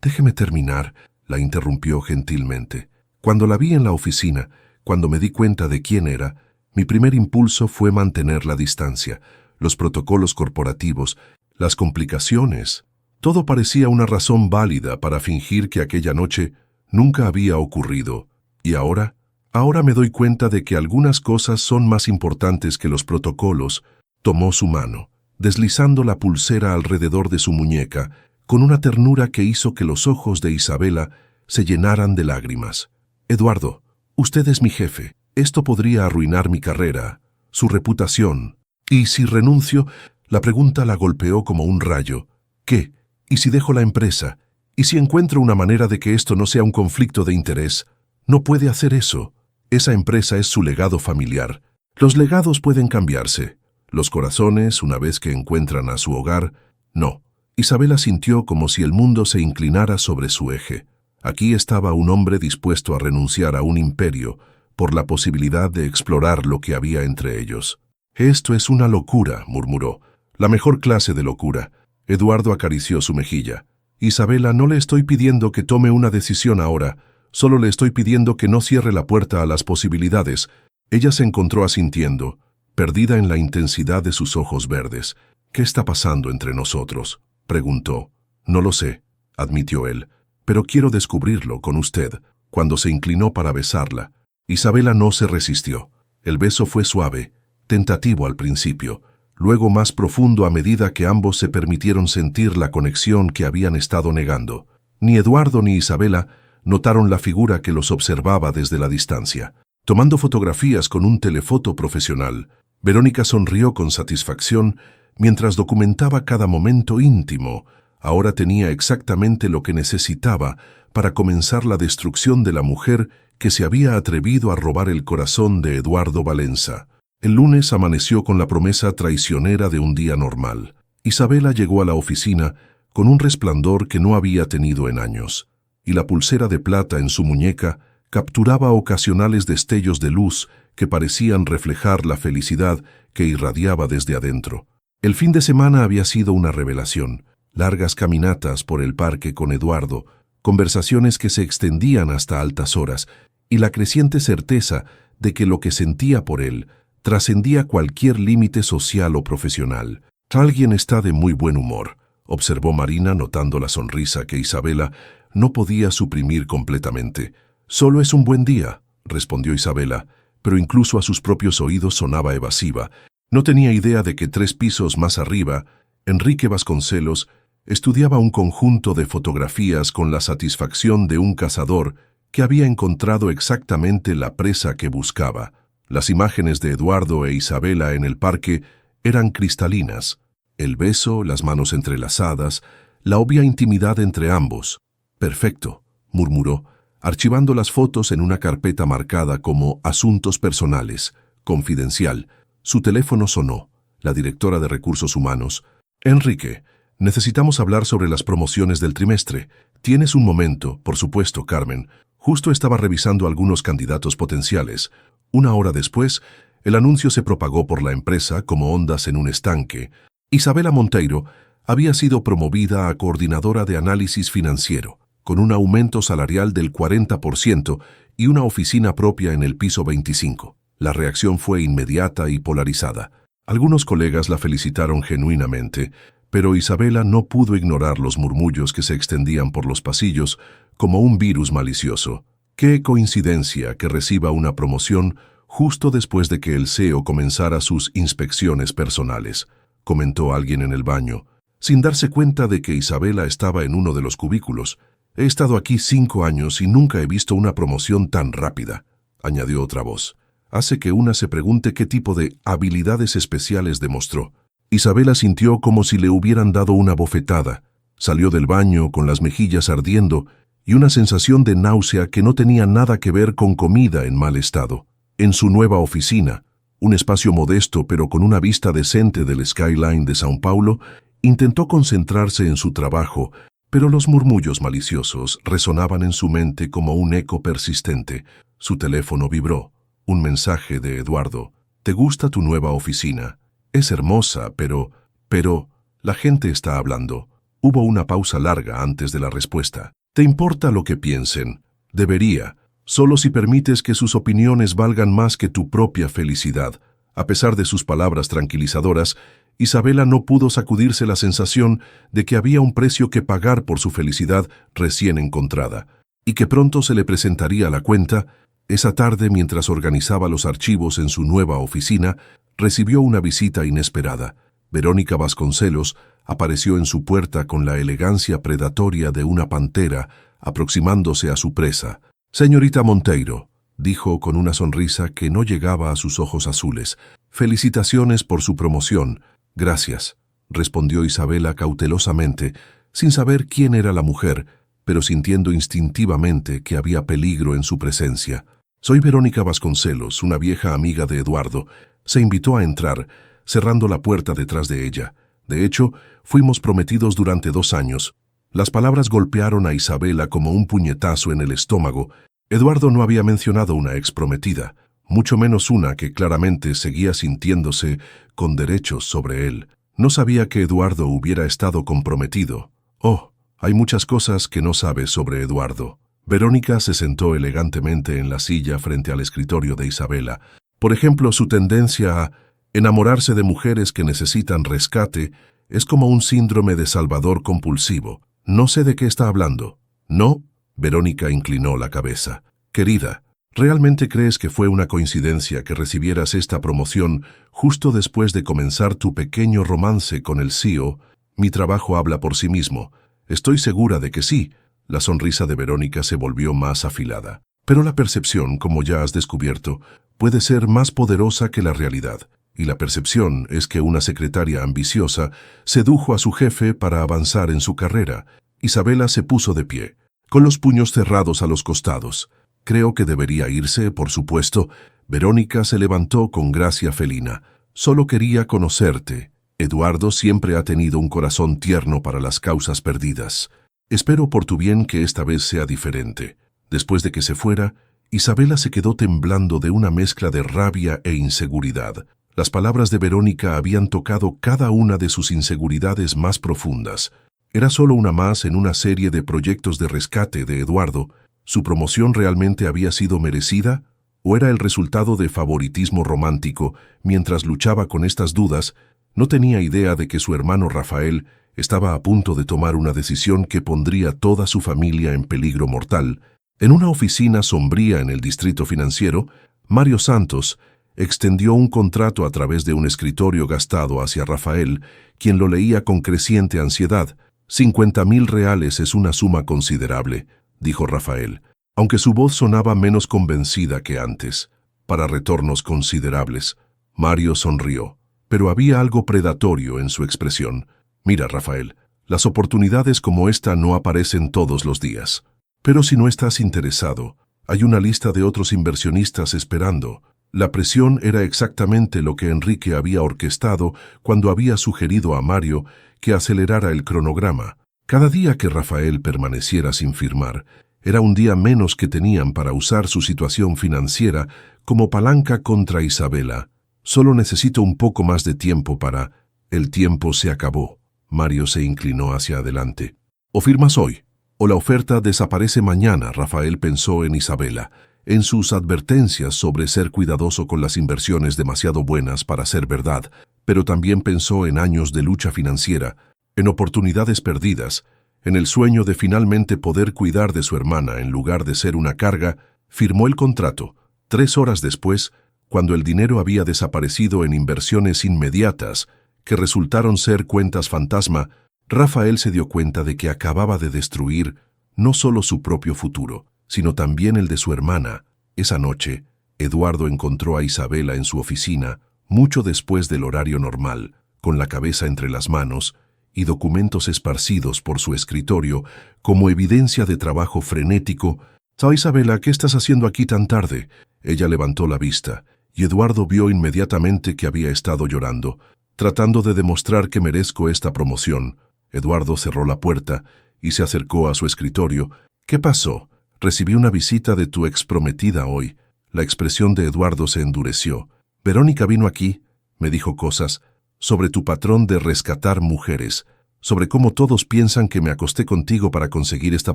déjeme terminar, la interrumpió gentilmente. Cuando la vi en la oficina, cuando me di cuenta de quién era, mi primer impulso fue mantener la distancia. Los protocolos corporativos, las complicaciones, todo parecía una razón válida para fingir que aquella noche nunca había ocurrido. ¿Y ahora? Ahora me doy cuenta de que algunas cosas son más importantes que los protocolos. Tomó su mano, deslizando la pulsera alrededor de su muñeca, con una ternura que hizo que los ojos de Isabela se llenaran de lágrimas. Eduardo, usted es mi jefe. Esto podría arruinar mi carrera, su reputación. ¿Y si renuncio? La pregunta la golpeó como un rayo. ¿Qué? ¿Y si dejo la empresa? ¿Y si encuentro una manera de que esto no sea un conflicto de interés? No puede hacer eso. Esa empresa es su legado familiar. Los legados pueden cambiarse. Los corazones, una vez que encuentran a su hogar, no. Isabela sintió como si el mundo se inclinara sobre su eje. Aquí estaba un hombre dispuesto a renunciar a un imperio por la posibilidad de explorar lo que había entre ellos. Esto es una locura, murmuró. La mejor clase de locura. Eduardo acarició su mejilla. Isabela, no le estoy pidiendo que tome una decisión ahora. Solo le estoy pidiendo que no cierre la puerta a las posibilidades. Ella se encontró asintiendo, perdida en la intensidad de sus ojos verdes. ¿Qué está pasando entre nosotros?, preguntó. No lo sé, admitió él, pero quiero descubrirlo con usted. Cuando se inclinó para besarla, Isabela no se resistió. El beso fue suave, tentativo al principio, luego más profundo a medida que ambos se permitieron sentir la conexión que habían estado negando. Ni Eduardo ni Isabela notaron la figura que los observaba desde la distancia. Tomando fotografías con un telefoto profesional, Verónica sonrió con satisfacción mientras documentaba cada momento íntimo. Ahora tenía exactamente lo que necesitaba para comenzar la destrucción de la mujer que se había atrevido a robar el corazón de Eduardo Valenza. El lunes amaneció con la promesa traicionera de un día normal. Isabela llegó a la oficina con un resplandor que no había tenido en años, y la pulsera de plata en su muñeca capturaba ocasionales destellos de luz que parecían reflejar la felicidad que irradiaba desde adentro. El fin de semana había sido una revelación. Largas caminatas por el parque con Eduardo, conversaciones que se extendían hasta altas horas, y la creciente certeza de que lo que sentía por él trascendía cualquier límite social o profesional. «Alguien está de muy buen humor», observó Marina notando la sonrisa que Isabela no podía suprimir completamente. «Solo es un buen día», respondió Isabela, pero incluso a sus propios oídos sonaba evasiva. No tenía idea de que 3 pisos más arriba, Enrique Vasconcelos estudiaba un conjunto de fotografías con la satisfacción de un cazador que había encontrado exactamente la presa que buscaba. Las imágenes de Eduardo e Isabela en el parque eran cristalinas. El beso, las manos entrelazadas, la obvia intimidad entre ambos. «Perfecto», murmuró, archivando las fotos en una carpeta marcada como «Asuntos personales», confidencial. Su teléfono sonó. La directora de Recursos Humanos. «Enrique, necesitamos hablar sobre las promociones del trimestre. ¿Tienes un momento?» «Por supuesto, Carmen. Justo estaba revisando algunos candidatos potenciales». 1 hora después, el anuncio se propagó por la empresa como ondas en un estanque. Isabela Monteiro había sido promovida a coordinadora de análisis financiero, con un aumento salarial del 40% y una oficina propia en el piso 25. La reacción fue inmediata y polarizada. Algunos colegas la felicitaron genuinamente, pero Isabela no pudo ignorar los murmullos que se extendían por los pasillos como un virus malicioso. «Qué coincidencia que reciba una promoción justo después de que el CEO comenzara sus inspecciones personales», comentó alguien en el baño, sin darse cuenta de que Isabela estaba en uno de los cubículos. «He estado aquí 5 años y nunca he visto una promoción tan rápida», añadió otra voz. Hace que una se pregunte qué tipo de habilidades especiales demostró. Isabela sintió como si le hubieran dado una bofetada. Salió del baño con las mejillas ardiendo y una sensación de náusea que no tenía nada que ver con comida en mal estado. En su nueva oficina, un espacio modesto pero con una vista decente del skyline de São Paulo, intentó concentrarse en su trabajo, pero los murmullos maliciosos resonaban en su mente como un eco persistente. Su teléfono vibró. Un mensaje de Eduardo. «¿Te gusta tu nueva oficina? Es hermosa, pero la gente está hablando». Hubo una pausa larga antes de la respuesta. «¿Te importa lo que piensen?» «Debería, solo si permites que sus opiniones valgan más que tu propia felicidad». A pesar de sus palabras tranquilizadoras, Isabela no pudo sacudirse la sensación de que había un precio que pagar por su felicidad recién encontrada, y que pronto se le presentaría la cuenta. Esa tarde, mientras organizaba los archivos en su nueva oficina, recibió una visita inesperada. Verónica Vasconcelos apareció en su puerta con la elegancia predatoria de una pantera, aproximándose a su presa. «Señorita Monteiro», dijo con una sonrisa que no llegaba a sus ojos azules. «Felicitaciones por su promoción». «Gracias», respondió Isabela cautelosamente, sin saber quién era la mujer, pero sintiendo instintivamente que había peligro en su presencia. «Soy Verónica Vasconcelos, una vieja amiga de Eduardo». Se invitó a entrar, cerrando la puerta detrás de ella. «De hecho, fuimos prometidos durante 2 años». Las palabras golpearon a Isabela como un puñetazo en el estómago. Eduardo no había mencionado una exprometida, mucho menos una que claramente seguía sintiéndose con derechos sobre él. No sabía que Eduardo hubiera estado comprometido. «Oh, hay muchas cosas que no sabes sobre Eduardo». Verónica se sentó elegantemente en la silla frente al escritorio de Isabela. Por ejemplo, su tendencia a enamorarse de mujeres que necesitan rescate es como un síndrome de salvador compulsivo. «No sé de qué está hablando». «No», Verónica inclinó la cabeza. «Querida, ¿Realmente crees que fue una coincidencia que recibieras esta promoción justo después de comenzar tu pequeño romance con el CEO? Mi trabajo habla por sí mismo. Estoy segura de que sí. La sonrisa de Verónica se volvió más afilada. Pero la percepción, como ya has descubierto, puede ser más poderosa que la realidad. Y la percepción es que una secretaria ambiciosa sedujo a su jefe para avanzar en su carrera. Isabela se puso de pie, con los puños cerrados a los costados. Creo que debería irse, por supuesto. Verónica se levantó con gracia felina. Solo quería conocerte. Eduardo siempre ha tenido un corazón tierno para las causas perdidas. Espero por tu bien que esta vez sea diferente. Después de que se fuera, Isabela se quedó temblando de una mezcla de rabia e inseguridad. Las palabras de Verónica habían tocado cada una de sus inseguridades más profundas. Era solo una más en una serie de proyectos de rescate de Eduardo. ¿Su promoción realmente había sido merecida? ¿O era el resultado de favoritismo romántico? Mientras luchaba con estas dudas, no tenía idea de que su hermano Rafael estaba a punto de tomar una decisión que pondría toda su familia en peligro mortal. En una oficina sombría en el distrito financiero, Mario Santos extendió un contrato a través de un escritorio gastado hacia Rafael, quien lo leía con creciente ansiedad. 50,000 reales es una suma considerable, dijo Rafael, aunque su voz sonaba menos convencida que antes. Para retornos considerables. Mario sonrió, pero había algo predatorio en su expresión. Mira, Rafael, las oportunidades como esta no aparecen todos los días. Pero si no estás interesado, hay una lista de otros inversionistas esperando. La presión era exactamente lo que Enrique había orquestado cuando había sugerido a Mario que acelerara el cronograma. Cada día que Rafael permaneciera sin firmar, era un día menos que tenían para usar su situación financiera como palanca contra Isabela. Solo necesito un poco más de tiempo para... El tiempo se acabó. Mario se inclinó hacia adelante. O firmas hoy, o la oferta desaparece mañana. Rafael pensó en Isabela, en sus advertencias sobre ser cuidadoso con las inversiones demasiado buenas para ser verdad, pero también pensó en años de lucha financiera, en oportunidades perdidas, en el sueño de finalmente poder cuidar de su hermana en lugar de ser una carga. Firmó el contrato. 3 horas después, cuando el dinero había desaparecido en inversiones inmediatas, que resultaron ser cuentas fantasma, Rafael se dio cuenta de que acababa de destruir no solo su propio futuro, sino también el de su hermana. Esa noche, Eduardo encontró a Isabela en su oficina, mucho después del horario normal, con la cabeza entre las manos y documentos esparcidos por su escritorio como evidencia de trabajo frenético. «Oh, Isabela, ¿qué estás haciendo aquí tan tarde?» Ella levantó la vista, y Eduardo vio inmediatamente que había estado llorando, tratando de demostrar que merezco esta promoción. Eduardo cerró la puerta y se acercó a su escritorio. «¿Qué pasó? Recibí una visita de tu exprometida hoy». La expresión de Eduardo se endureció. «Verónica vino aquí, me dijo cosas sobre tu patrón de rescatar mujeres, sobre cómo todos piensan que me acosté contigo para conseguir esta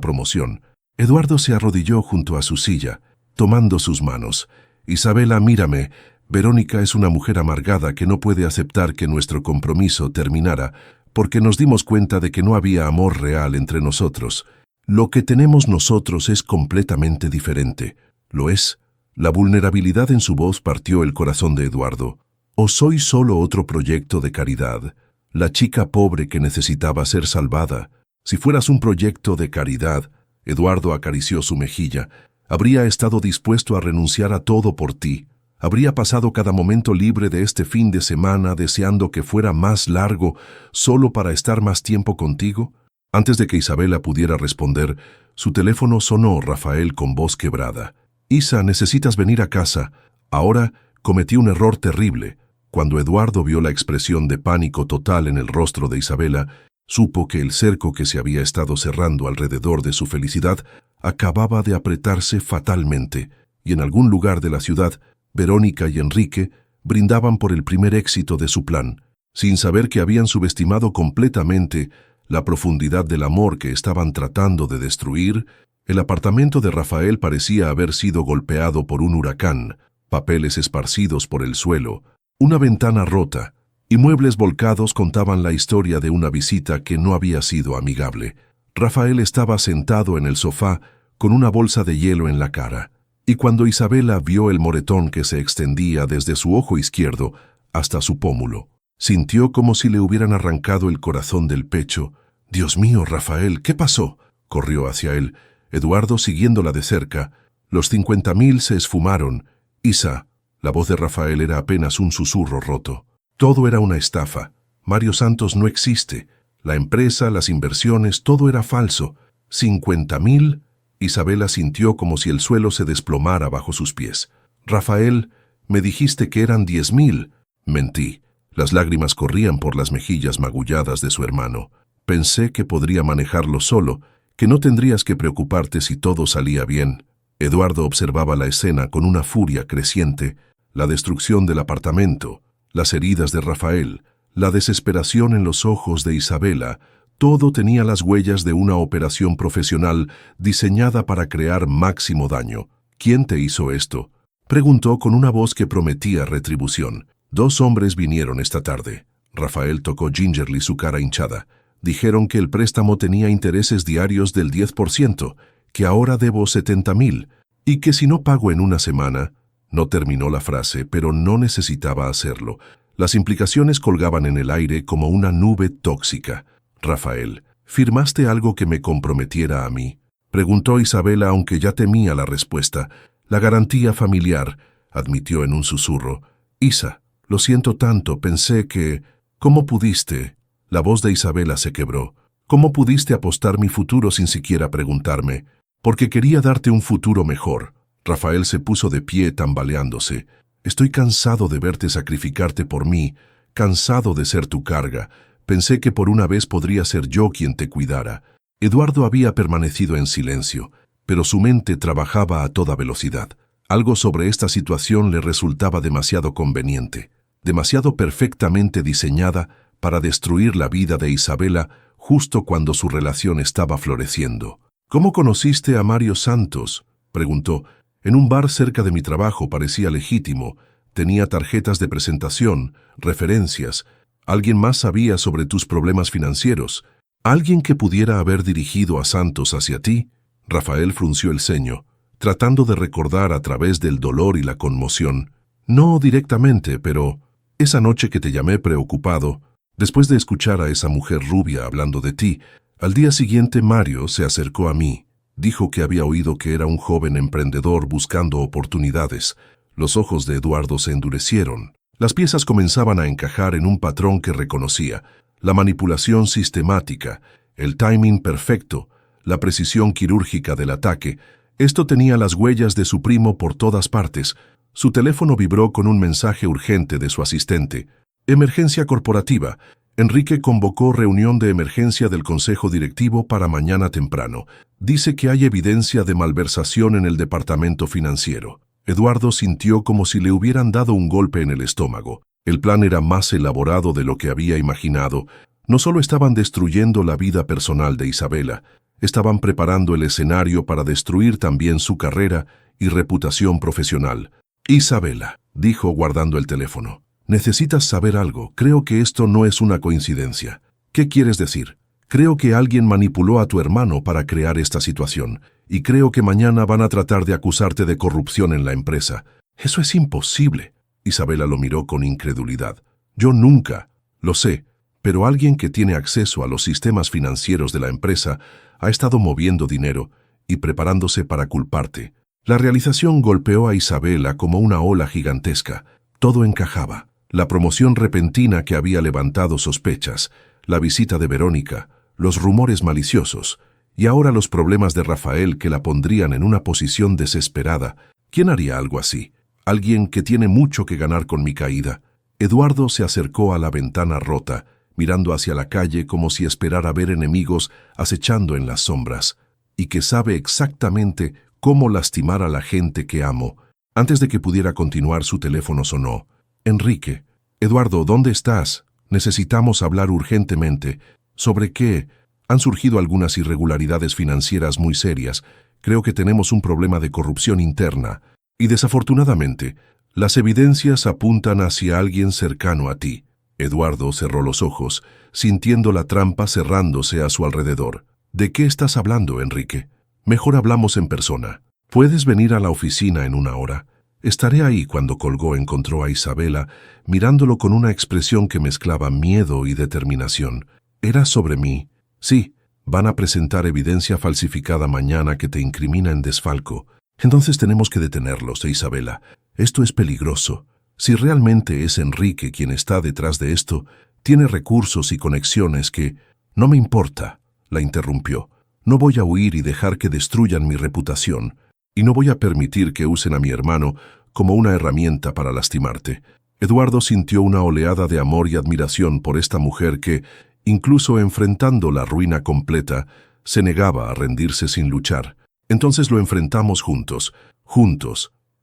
promoción». Eduardo se arrodilló junto a su silla, tomando sus manos. «Isabela, mírame. Verónica es una mujer amargada que no puede aceptar que nuestro compromiso terminara, porque nos dimos cuenta de que no había amor real entre nosotros. Lo que tenemos nosotros es completamente diferente. ¿Lo es?» La vulnerabilidad en su voz partió el corazón de Eduardo. «¿O soy solo otro proyecto de caridad? La chica pobre que necesitaba ser salvada. Si fueras un proyecto de caridad», Eduardo acarició su mejilla, «habría estado dispuesto a renunciar a todo por ti. Habría pasado cada momento libre de este fin de semana deseando que fuera más largo solo para estar más tiempo contigo». Antes de que Isabela pudiera responder, su teléfono sonó. Rafael con voz quebrada. «Isa, necesitas venir a casa. Ahora cometí un error terrible». Cuando Eduardo vio la expresión de pánico total en el rostro de Isabela, supo que el cerco que se había estado cerrando alrededor de su felicidad acababa de apretarse fatalmente, y en algún lugar de la ciudad, Verónica y Enrique brindaban por el primer éxito de su plan, sin saber que habían subestimado completamente la profundidad del amor que estaban tratando de destruir. El apartamento de Rafael parecía haber sido golpeado por un huracán, papeles esparcidos por el suelo, una ventana rota y muebles volcados contaban la historia de una visita que no había sido amigable. Rafael estaba sentado en el sofá con una bolsa de hielo en la cara. Y cuando Isabela vio el moretón que se extendía desde su ojo izquierdo hasta su pómulo, sintió como si le hubieran arrancado el corazón del pecho. «Dios mío, Rafael, ¿qué pasó?». Corrió hacia él, Eduardo siguiéndola de cerca. Los 50.000 se esfumaron. «Isa». La voz de Rafael era apenas un susurro roto. Todo era una estafa. Mario Santos no existe. La empresa, las inversiones, todo era falso. 50.000. Isabela sintió como si el suelo se desplomara bajo sus pies. «Rafael, me dijiste que eran 10.000». Mentí. Las lágrimas corrían por las mejillas magulladas de su hermano. «Pensé que podría manejarlo solo, que no tendrías que preocuparte si todo salía bien». Eduardo observaba la escena con una furia creciente. La destrucción del apartamento, las heridas de Rafael, la desesperación en los ojos de Isabela, todo tenía las huellas de una operación profesional diseñada para crear máximo daño. «¿Quién te hizo esto?», preguntó con una voz que prometía retribución. «2 hombres vinieron esta tarde». Rafael tocó gingerly su cara hinchada. «Dijeron que el préstamo tenía intereses diarios del 10%, que ahora debo 70.000, y que si no pago en una semana». No terminó la frase, pero no necesitaba hacerlo. Las implicaciones colgaban en el aire como una nube tóxica. «Rafael, ¿firmaste algo que me comprometiera a mí?», preguntó Isabela, aunque ya temía la respuesta. «La garantía familiar», admitió en un susurro. «Isa, lo siento tanto, pensé que... ¿Cómo pudiste?». La voz de Isabela se quebró. «¿Cómo pudiste apostar mi futuro sin siquiera preguntarme? Porque quería darte un futuro mejor». Rafael se puso de pie tambaleándose. «Estoy cansado de verte sacrificarte por mí, cansado de ser tu carga. Pensé que por una vez podría ser yo quien te cuidara». Eduardo había permanecido en silencio, pero su mente trabajaba a toda velocidad. Algo sobre esta situación le resultaba demasiado conveniente, demasiado perfectamente diseñada para destruir la vida de Isabela justo cuando su relación estaba floreciendo. «¿Cómo conociste a Mario Santos?», preguntó. «En un bar cerca de mi trabajo parecía legítimo. Tenía tarjetas de presentación, referencias. ¿Alguien más sabía sobre tus problemas financieros? ¿Alguien que pudiera haber dirigido a Santos hacia ti?». Rafael frunció el ceño, tratando de recordar a través del dolor y la conmoción. «No directamente, pero esa noche que te llamé preocupado, después de escuchar a esa mujer rubia hablando de ti, al día siguiente Mario se acercó a mí. Dijo que había oído que era un joven emprendedor buscando oportunidades». Los ojos de Eduardo se endurecieron. Las piezas comenzaban a encajar en un patrón que reconocía: la manipulación sistemática, el timing perfecto, la precisión quirúrgica del ataque. Esto tenía las huellas de su primo por todas partes. Su teléfono vibró con un mensaje urgente de su asistente. «Emergencia corporativa. Enrique convocó reunión de emergencia del consejo directivo para mañana temprano. Dice que hay evidencia de malversación en el departamento financiero». Eduardo sintió como si le hubieran dado un golpe en el estómago. El plan era más elaborado de lo que había imaginado. No solo estaban destruyendo la vida personal de Isabela, estaban preparando el escenario para destruir también su carrera y reputación profesional. «Isabela», dijo guardando el teléfono, «necesitas saber algo. Creo que esto no es una coincidencia». «¿Qué quieres decir?». «Creo que alguien manipuló a tu hermano para crear esta situación, y creo que mañana van a tratar de acusarte de corrupción en la empresa». «Eso es imposible». Isabela lo miró con incredulidad. «Yo nunca». «Lo sé, pero alguien que tiene acceso a los sistemas financieros de la empresa ha estado moviendo dinero y preparándose para culparte». La realización golpeó a Isabela como una ola gigantesca. Todo encajaba. La promoción repentina que había levantado sospechas, la visita de Verónica, los rumores maliciosos, y ahora los problemas de Rafael que la pondrían en una posición desesperada. ¿Quién haría algo así? Alguien que tiene mucho que ganar con mi caída. Eduardo se acercó a la ventana rota, mirando hacia la calle como si esperara ver enemigos acechando en las sombras, y que sabe exactamente cómo lastimar a la gente que amo. Antes de que pudiera continuar, su teléfono sonó. «Enrique». «Eduardo, ¿dónde estás? Necesitamos hablar urgentemente». «¿Sobre qué?». «Han surgido algunas irregularidades financieras muy serias. Creo que tenemos un problema de corrupción interna. Y desafortunadamente, las evidencias apuntan hacia alguien cercano a ti». Eduardo cerró los ojos, sintiendo la trampa cerrándose a su alrededor. «¿De qué estás hablando, Enrique?». «Mejor hablamos en persona». ¿Puedes venir a la oficina en una hora? Estaré ahí. Cuando colgó encontró a Isabela, mirándolo con una expresión que mezclaba miedo y determinación. Era sobre mí. Sí, van a presentar evidencia falsificada mañana que te incrimina en desfalco. Entonces tenemos que detenerlos, Isabela. Esto es peligroso. Si realmente es Enrique quien está detrás de esto, tiene recursos y conexiones que... No me importa, la interrumpió. No voy a huir y dejar que destruyan mi reputación. Y no voy a permitir que usen a mi hermano como una herramienta para lastimarte. Eduardo sintió una oleada de amor y admiración por esta mujer que, incluso enfrentando la ruina completa, se negaba a rendirse sin luchar. Entonces lo enfrentamos juntos.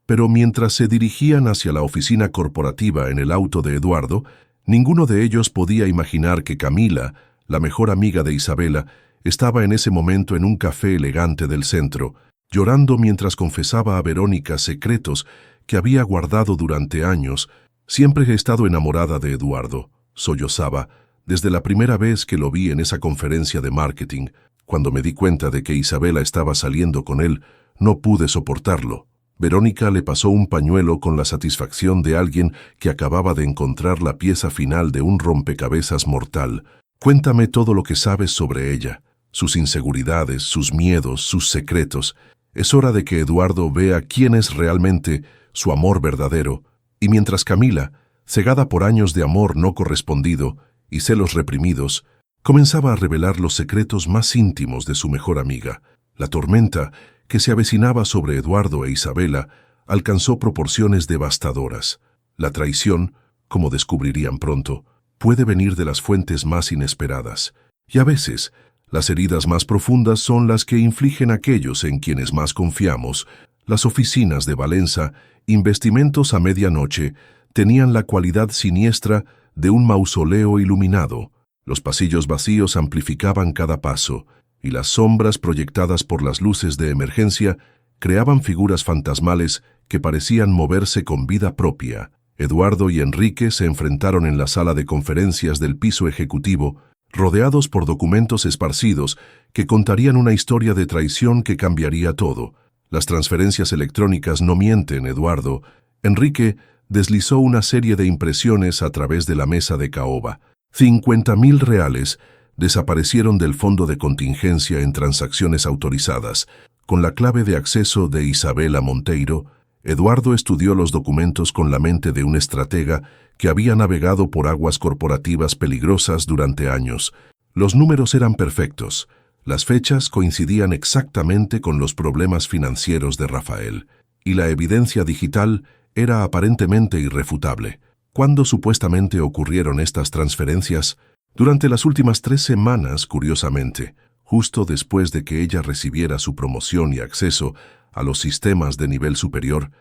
Pero mientras se dirigían hacia la oficina corporativa en el auto de Eduardo, ninguno de ellos podía imaginar que Camila, la mejor amiga de Isabela, estaba en ese momento en un café elegante del centro, llorando mientras confesaba a Verónica secretos que había guardado durante años. Siempre he estado enamorada de Eduardo, sollozaba, desde la primera vez que lo vi en esa conferencia de marketing. Cuando me di cuenta de que Isabela estaba saliendo con él, no pude soportarlo. Verónica le pasó un pañuelo con la satisfacción de alguien que acababa de encontrar la pieza final de un rompecabezas mortal. Cuéntame todo lo que sabes sobre ella, sus inseguridades, sus miedos, sus secretos. Es hora de que Eduardo vea quién es realmente su amor verdadero. Y mientras Camila, cegada por años de amor no correspondido y celos reprimidos, comenzaba a revelar los secretos más íntimos de su mejor amiga, la tormenta que se avecinaba sobre Eduardo e Isabela alcanzó proporciones devastadoras. La traición, como descubrirían pronto, puede venir de las fuentes más inesperadas, y a veces las heridas más profundas son las que infligen aquellos en quienes más confiamos. Las oficinas de Valenza, Investimentos a medianoche, tenían la cualidad siniestra de un mausoleo iluminado. Los pasillos vacíos amplificaban cada paso, y las sombras proyectadas por las luces de emergencia creaban figuras fantasmales que parecían moverse con vida propia. Eduardo y Enrique se enfrentaron en la sala de conferencias del piso ejecutivo, rodeados por documentos esparcidos que contarían una historia de traición que cambiaría todo. Las transferencias electrónicas no mienten, Eduardo. Enrique deslizó una serie de impresiones a través de la mesa de caoba. 50.000 reales desaparecieron del fondo de contingencia en transacciones autorizadas. Con la clave de acceso de Isabela Monteiro, Eduardo estudió los documentos con la mente de un estratega que había navegado por aguas corporativas peligrosas durante años. Los números eran perfectos. Las fechas coincidían exactamente con los problemas financieros de Rafael, y la evidencia digital era aparentemente irrefutable. ¿Cuándo supuestamente ocurrieron estas transferencias? Durante las últimas 3 semanas, curiosamente, justo después de que ella recibiera su promoción y acceso a los sistemas de nivel superior.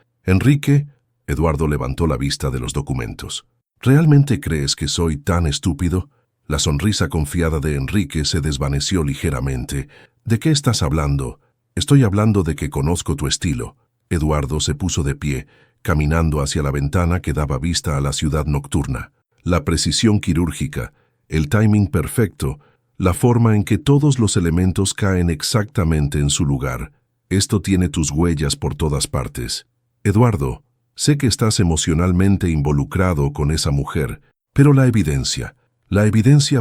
Eduardo levantó la vista de los documentos. ¿Realmente crees que soy tan estúpido? La sonrisa confiada de Enrique se desvaneció ligeramente. ¿De qué estás hablando? Estoy hablando de que conozco tu estilo. Eduardo se puso de pie, caminando hacia la ventana que daba vista a la ciudad nocturna. La precisión quirúrgica, el timing perfecto, la forma en que todos los elementos caen exactamente en su lugar. Esto tiene tus huellas por todas partes. Eduardo, sé que estás emocionalmente involucrado con esa mujer, pero la evidencia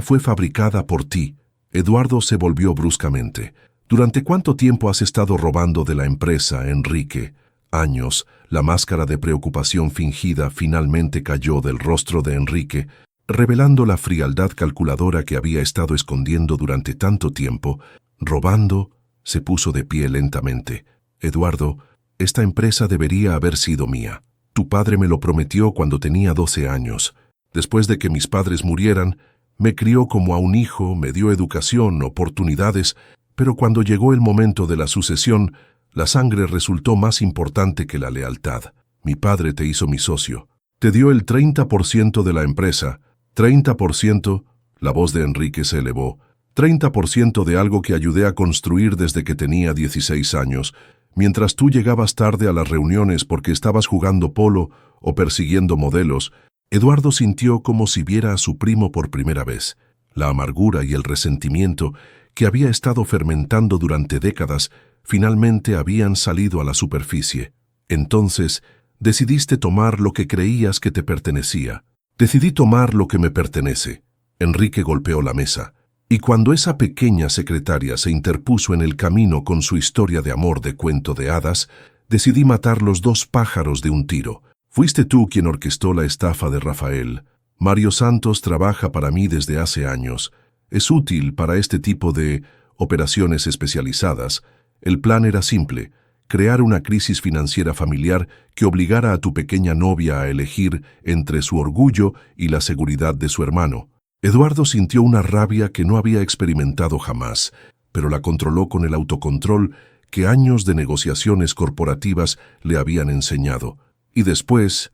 fue fabricada por ti. Eduardo se volvió bruscamente. ¿Durante cuánto tiempo has estado robando de la empresa, Enrique? Años. La máscara de preocupación fingida finalmente cayó del rostro de Enrique, revelando la frialdad calculadora que había estado escondiendo durante tanto tiempo. Robando, se puso de pie lentamente. Eduardo, esta empresa debería haber sido mía. Tu padre me lo prometió cuando tenía 12 años. Después de que mis padres murieran, me crió como a un hijo, me dio educación, oportunidades, pero cuando llegó el momento de la sucesión, la sangre resultó más importante que la lealtad. Mi padre te hizo mi socio. Te dio el 30% de la empresa. 30%, la voz de Enrique se elevó. 30% de algo que ayudé a construir desde que tenía 16 años, mientras tú llegabas tarde a las reuniones porque estabas jugando polo o persiguiendo modelos. Eduardo sintió como si viera a su primo por primera vez. La amargura y el resentimiento que había estado fermentando durante décadas finalmente habían salido a la superficie. Entonces, decidiste tomar lo que creías que te pertenecía. Decidí tomar lo que me pertenece. Enrique golpeó la mesa. Y cuando esa pequeña secretaria se interpuso en el camino con su historia de amor de cuento de hadas, decidí matar los dos pájaros de un tiro. Fuiste tú quien orquestó la estafa de Rafael. Mario Santos trabaja para mí desde hace años. Es útil para este tipo de operaciones especializadas. El plan era simple: crear una crisis financiera familiar que obligara a tu pequeña novia a elegir entre su orgullo y la seguridad de su hermano. Eduardo sintió una rabia que no había experimentado jamás, pero la controló con el autocontrol que años de negociaciones corporativas le habían enseñado. Y después,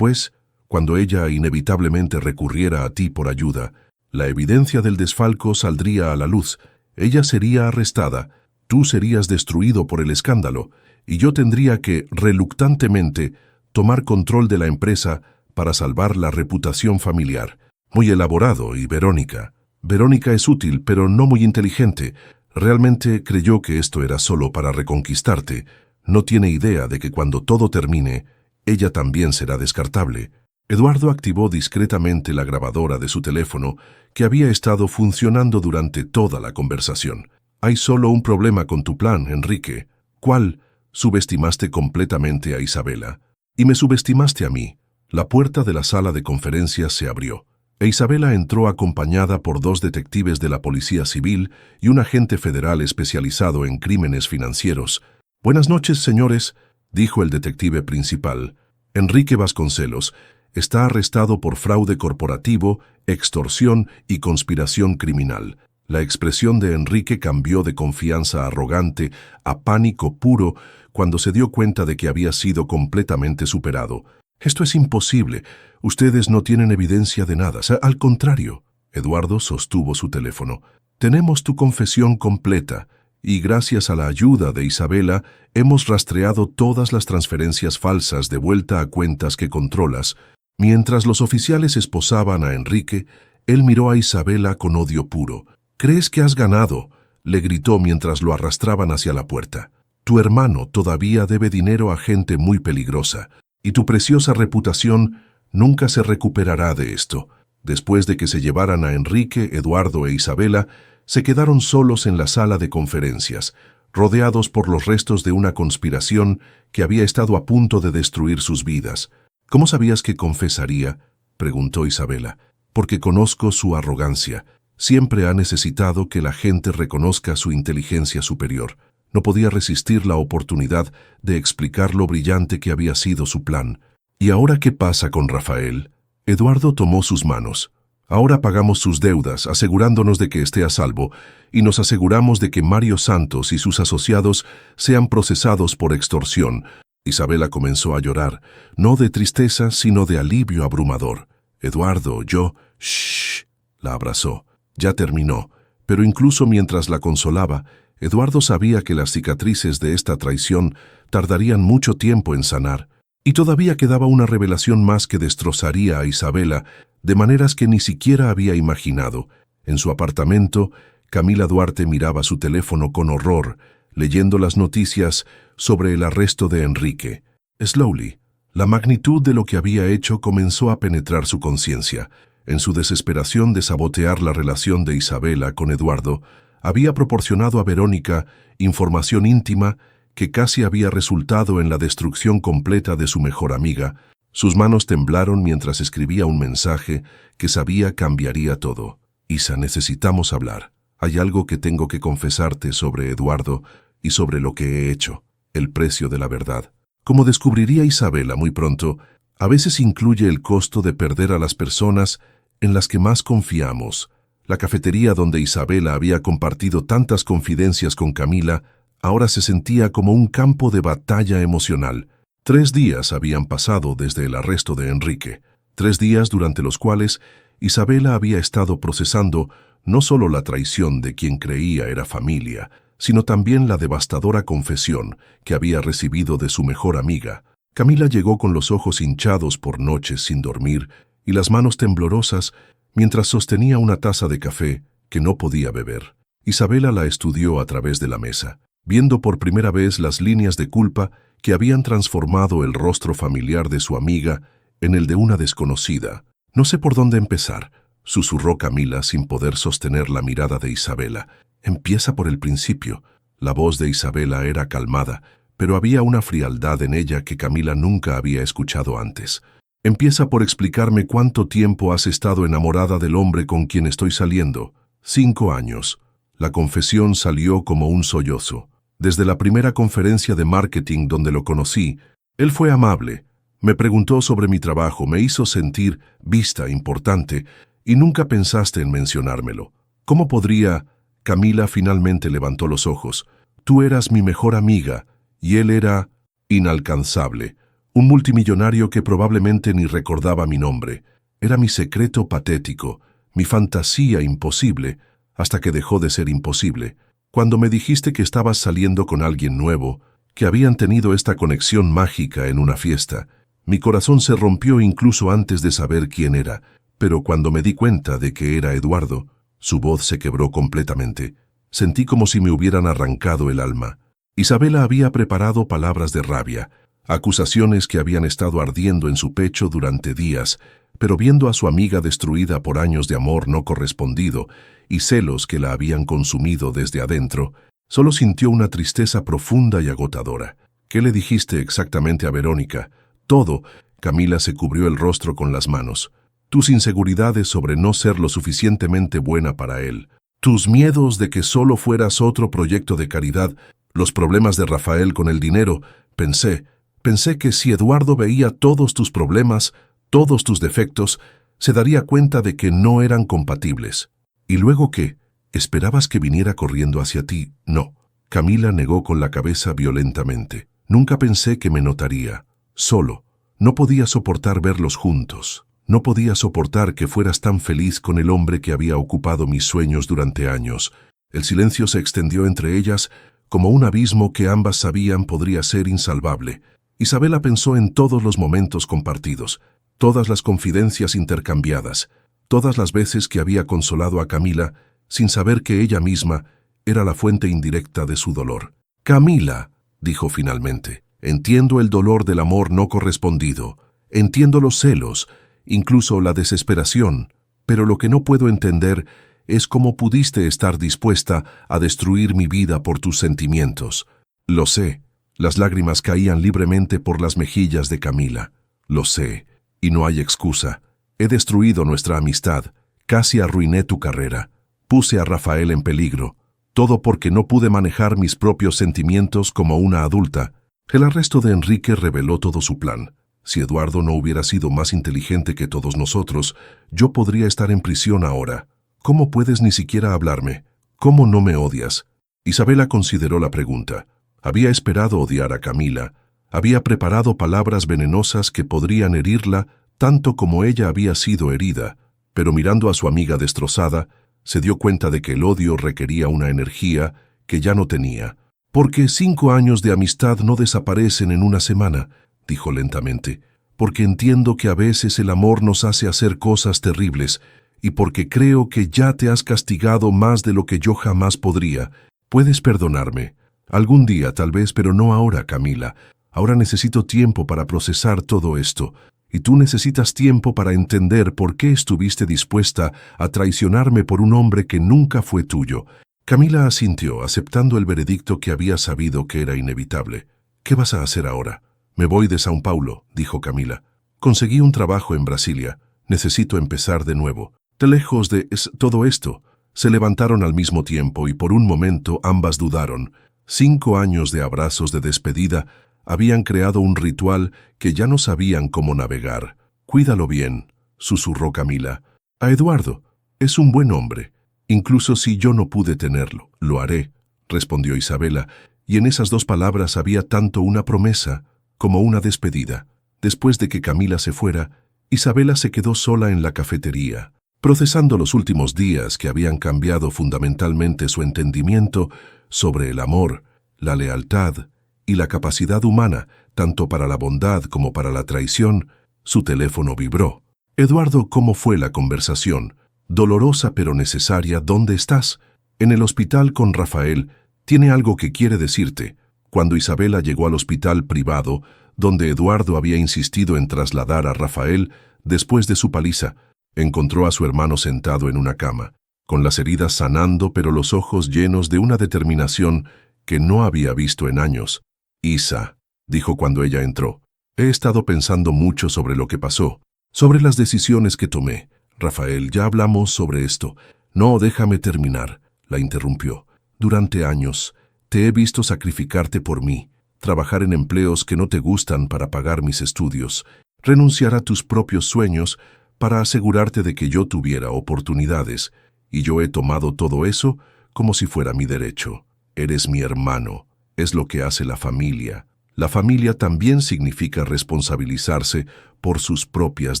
cuando ella inevitablemente recurriera a ti por ayuda, la evidencia del desfalco saldría a la luz. Ella sería arrestada, tú serías destruido por el escándalo, y yo tendría que, reluctantemente, tomar control de la empresa para salvar la reputación familiar. Muy elaborado, y Verónica es útil, pero no muy inteligente. Realmente creyó que esto era solo para reconquistarte. No tiene idea de que cuando todo termine, ella también será descartable. Eduardo activó discretamente la grabadora de su teléfono, que había estado funcionando durante toda la conversación. Hay solo un problema con tu plan, Enrique. ¿Cuál? Subestimaste completamente a Isabela. Y me subestimaste a mí. La puerta de la sala de conferencias se abrió. Isabela entró acompañada por 2 detectives de la Policía Civil y un agente federal especializado en crímenes financieros. «Buenas noches, señores», dijo el detective principal. «Enrique Vasconcelos está arrestado por fraude corporativo, extorsión y conspiración criminal». La expresión de Enrique cambió de confianza arrogante a pánico puro cuando se dio cuenta de que había sido completamente superado. «Esto es imposible. Ustedes no tienen evidencia de nada. Al contrario». Eduardo sostuvo su teléfono. «Tenemos tu confesión completa, y gracias a la ayuda de Isabela hemos rastreado todas las transferencias falsas de vuelta a cuentas que controlas». Mientras los oficiales esposaban a Enrique, él miró a Isabela con odio puro. «¿Crees que has ganado?», le gritó mientras lo arrastraban hacia la puerta. «Tu hermano todavía debe dinero a gente muy peligrosa, y tu preciosa reputación nunca se recuperará de esto». Después de que se llevaran a Enrique, Eduardo e Isabela, se quedaron solos en la sala de conferencias, rodeados por los restos de una conspiración que había estado a punto de destruir sus vidas. «¿Cómo sabías que confesaría?», preguntó Isabela. «Porque conozco su arrogancia. Siempre ha necesitado que la gente reconozca su inteligencia superior. No podía resistir la oportunidad de explicar lo brillante que había sido su plan». «¿Y ahora qué pasa con Rafael?». Eduardo tomó sus manos. «Ahora pagamos sus deudas, asegurándonos de que esté a salvo, y nos aseguramos de que Mario Santos y sus asociados sean procesados por extorsión». Isabela comenzó a llorar, no de tristeza, sino de alivio abrumador. «Eduardo, Shh», la abrazó. Ya terminó, pero incluso mientras la consolaba, Eduardo sabía que las cicatrices de esta traición tardarían mucho tiempo en sanar. Y todavía quedaba una revelación más que destrozaría a Isabela de maneras que ni siquiera había imaginado. En su apartamento, Camila Duarte miraba su teléfono con horror, leyendo las noticias sobre el arresto de Enrique. Slowly, la magnitud de lo que había hecho comenzó a penetrar su conciencia. En su desesperación de sabotear la relación de Isabela con Eduardo, había proporcionado a Verónica información íntima que casi había resultado en la destrucción completa de su mejor amiga. Sus manos temblaron mientras escribía un mensaje que sabía cambiaría todo. «Isa, necesitamos hablar. Hay algo que tengo que confesarte sobre Eduardo y sobre lo que he hecho. El precio de la verdad. Como descubriría Isabela muy pronto, a veces incluye el costo de perder a las personas en las que más confiamos». La cafetería donde Isabela había compartido tantas confidencias con Camila ahora se sentía como un campo de batalla emocional. 3 días habían pasado desde el arresto de Enrique. 3 días durante los cuales Isabela había estado procesando no solo la traición de quien creía era familia, sino también la devastadora confesión que había recibido de su mejor amiga. Camila llegó con los ojos hinchados por noches sin dormir y las manos temblorosas mientras sostenía una taza de café que no podía beber. Isabela la estudió a través de la mesa. viendo por primera vez las líneas de culpa que habían transformado el rostro familiar de su amiga en el de una desconocida. «No sé por dónde empezar», susurró Camila sin poder sostener la mirada de Isabela. «Empieza por el principio». La voz de Isabela era calmada, pero había una frialdad en ella que Camila nunca había escuchado antes. «Empieza por explicarme cuánto tiempo has estado enamorada del hombre con quien estoy saliendo». 5 años. La confesión salió como un sollozo. Desde la primera conferencia de marketing donde lo conocí, él fue amable. Me preguntó sobre mi trabajo, me hizo sentir vista, importante, y nunca pensaste en mencionármelo. ¿Cómo podría...? Camila finalmente levantó los ojos. Tú eras mi mejor amiga, y él era inalcanzable. Un multimillonario que probablemente ni recordaba mi nombre. Era mi secreto patético, mi fantasía imposible, hasta que dejó de ser imposible. Cuando me dijiste que estabas saliendo con alguien nuevo, que habían tenido esta conexión mágica en una fiesta, mi corazón se rompió incluso antes de saber quién era, pero cuando me di cuenta de que era Eduardo, su voz se quebró completamente. Sentí como si me hubieran arrancado el alma. Isabela había preparado palabras de rabia, acusaciones que habían estado ardiendo en su pecho durante días, pero viendo a su amiga destruida por años de amor no correspondido y celos que la habían consumido desde adentro, solo sintió una tristeza profunda y agotadora. «¿Qué le dijiste exactamente a Verónica?» «Todo». Camila se cubrió el rostro con las manos. «Tus inseguridades sobre no ser lo suficientemente buena para él. Tus miedos de que solo fueras otro proyecto de caridad. Los problemas de Rafael con el dinero. Pensé que si Eduardo veía todos tus problemas, todos tus defectos, se daría cuenta de que no eran compatibles. ¿Y luego qué? ¿Esperabas que viniera corriendo hacia ti?» «No». Camila negó con la cabeza violentamente. «Nunca pensé que me notaría. Solo. No podía soportar verlos juntos. No podía soportar que fueras tan feliz con el hombre que había ocupado mis sueños durante años». El silencio se extendió entre ellas como un abismo que ambas sabían podría ser insalvable. Isabela pensó en todos los momentos compartidos, todas las confidencias intercambiadas, todas las veces que había consolado a Camila sin saber que ella misma era la fuente indirecta de su dolor. «Camila», dijo finalmente, «entiendo el dolor del amor no correspondido, entiendo los celos, incluso la desesperación, pero lo que no puedo entender es cómo pudiste estar dispuesta a destruir mi vida por tus sentimientos». «Lo sé». Las lágrimas caían libremente por las mejillas de Camila. «Lo sé, y no hay excusa. He destruido nuestra amistad, casi arruiné tu carrera, puse a Rafael en peligro, todo porque no pude manejar mis propios sentimientos como una adulta». El arresto de Enrique reveló todo su plan. Si Eduardo no hubiera sido más inteligente que todos nosotros, yo podría estar en prisión ahora. ¿Cómo puedes ni siquiera hablarme? ¿Cómo no me odias? Isabela consideró la pregunta. Había esperado odiar a Camila. Había preparado palabras venenosas que podrían herirla tanto como ella había sido herida, pero mirando a su amiga destrozada, se dio cuenta de que el odio requería una energía que ya no tenía. «Porque 5 años de amistad no desaparecen en una semana», dijo lentamente. «Porque entiendo que a veces el amor nos hace hacer cosas terribles, y porque creo que ya te has castigado más de lo que yo jamás podría. Puedes perdonarme. Algún día, tal vez, pero no ahora, Camila. Ahora necesito tiempo para procesar todo esto, y tú necesitas tiempo para entender por qué estuviste dispuesta a traicionarme por un hombre que nunca fue tuyo». Camila asintió, aceptando el veredicto que había sabido que era inevitable. «¿Qué vas a hacer ahora?» «Me voy de São Paulo», dijo Camila. «Conseguí un trabajo en Brasilia. Necesito empezar de nuevo». «De lejos de todo esto». Se levantaron al mismo tiempo y por un momento ambas dudaron. 5 años de abrazos de despedida habían creado un ritual que ya no sabían cómo navegar. «Cuídalo bien», susurró Camila. «A Eduardo. Es un buen hombre. Incluso si yo no pude tenerlo, lo haré», respondió Isabela, y en esas 2 palabras había tanto una promesa como una despedida. Después de que Camila se fuera, Isabela se quedó sola en la cafetería, procesando los últimos días que habían cambiado fundamentalmente su entendimiento sobre el amor, la lealtad y la capacidad humana, tanto para la bondad como para la traición. Su teléfono vibró. «Eduardo, ¿cómo fue la conversación? Dolorosa pero necesaria. ¿Dónde estás?» «En el hospital con Rafael. Tiene algo que quiere decirte. Cuando Isabela llegó al hospital privado, donde Eduardo había insistido en trasladar a Rafael después de su paliza, encontró a su hermano sentado en una cama, con las heridas sanando pero los ojos llenos de una determinación que no había visto en años. «Isa», dijo cuando ella entró, «he estado pensando mucho sobre lo que pasó, sobre las decisiones que tomé. Rafael, ya hablamos sobre esto». «No, déjame terminar», la interrumpió. «Durante años te he visto sacrificarte por mí, trabajar en empleos que no te gustan para pagar mis estudios, renunciar a tus propios sueños para asegurarte de que yo tuviera oportunidades, y yo he tomado todo eso como si fuera mi derecho. Eres mi hermano, es lo que hace la familia. La familia también significa responsabilizarse por sus propias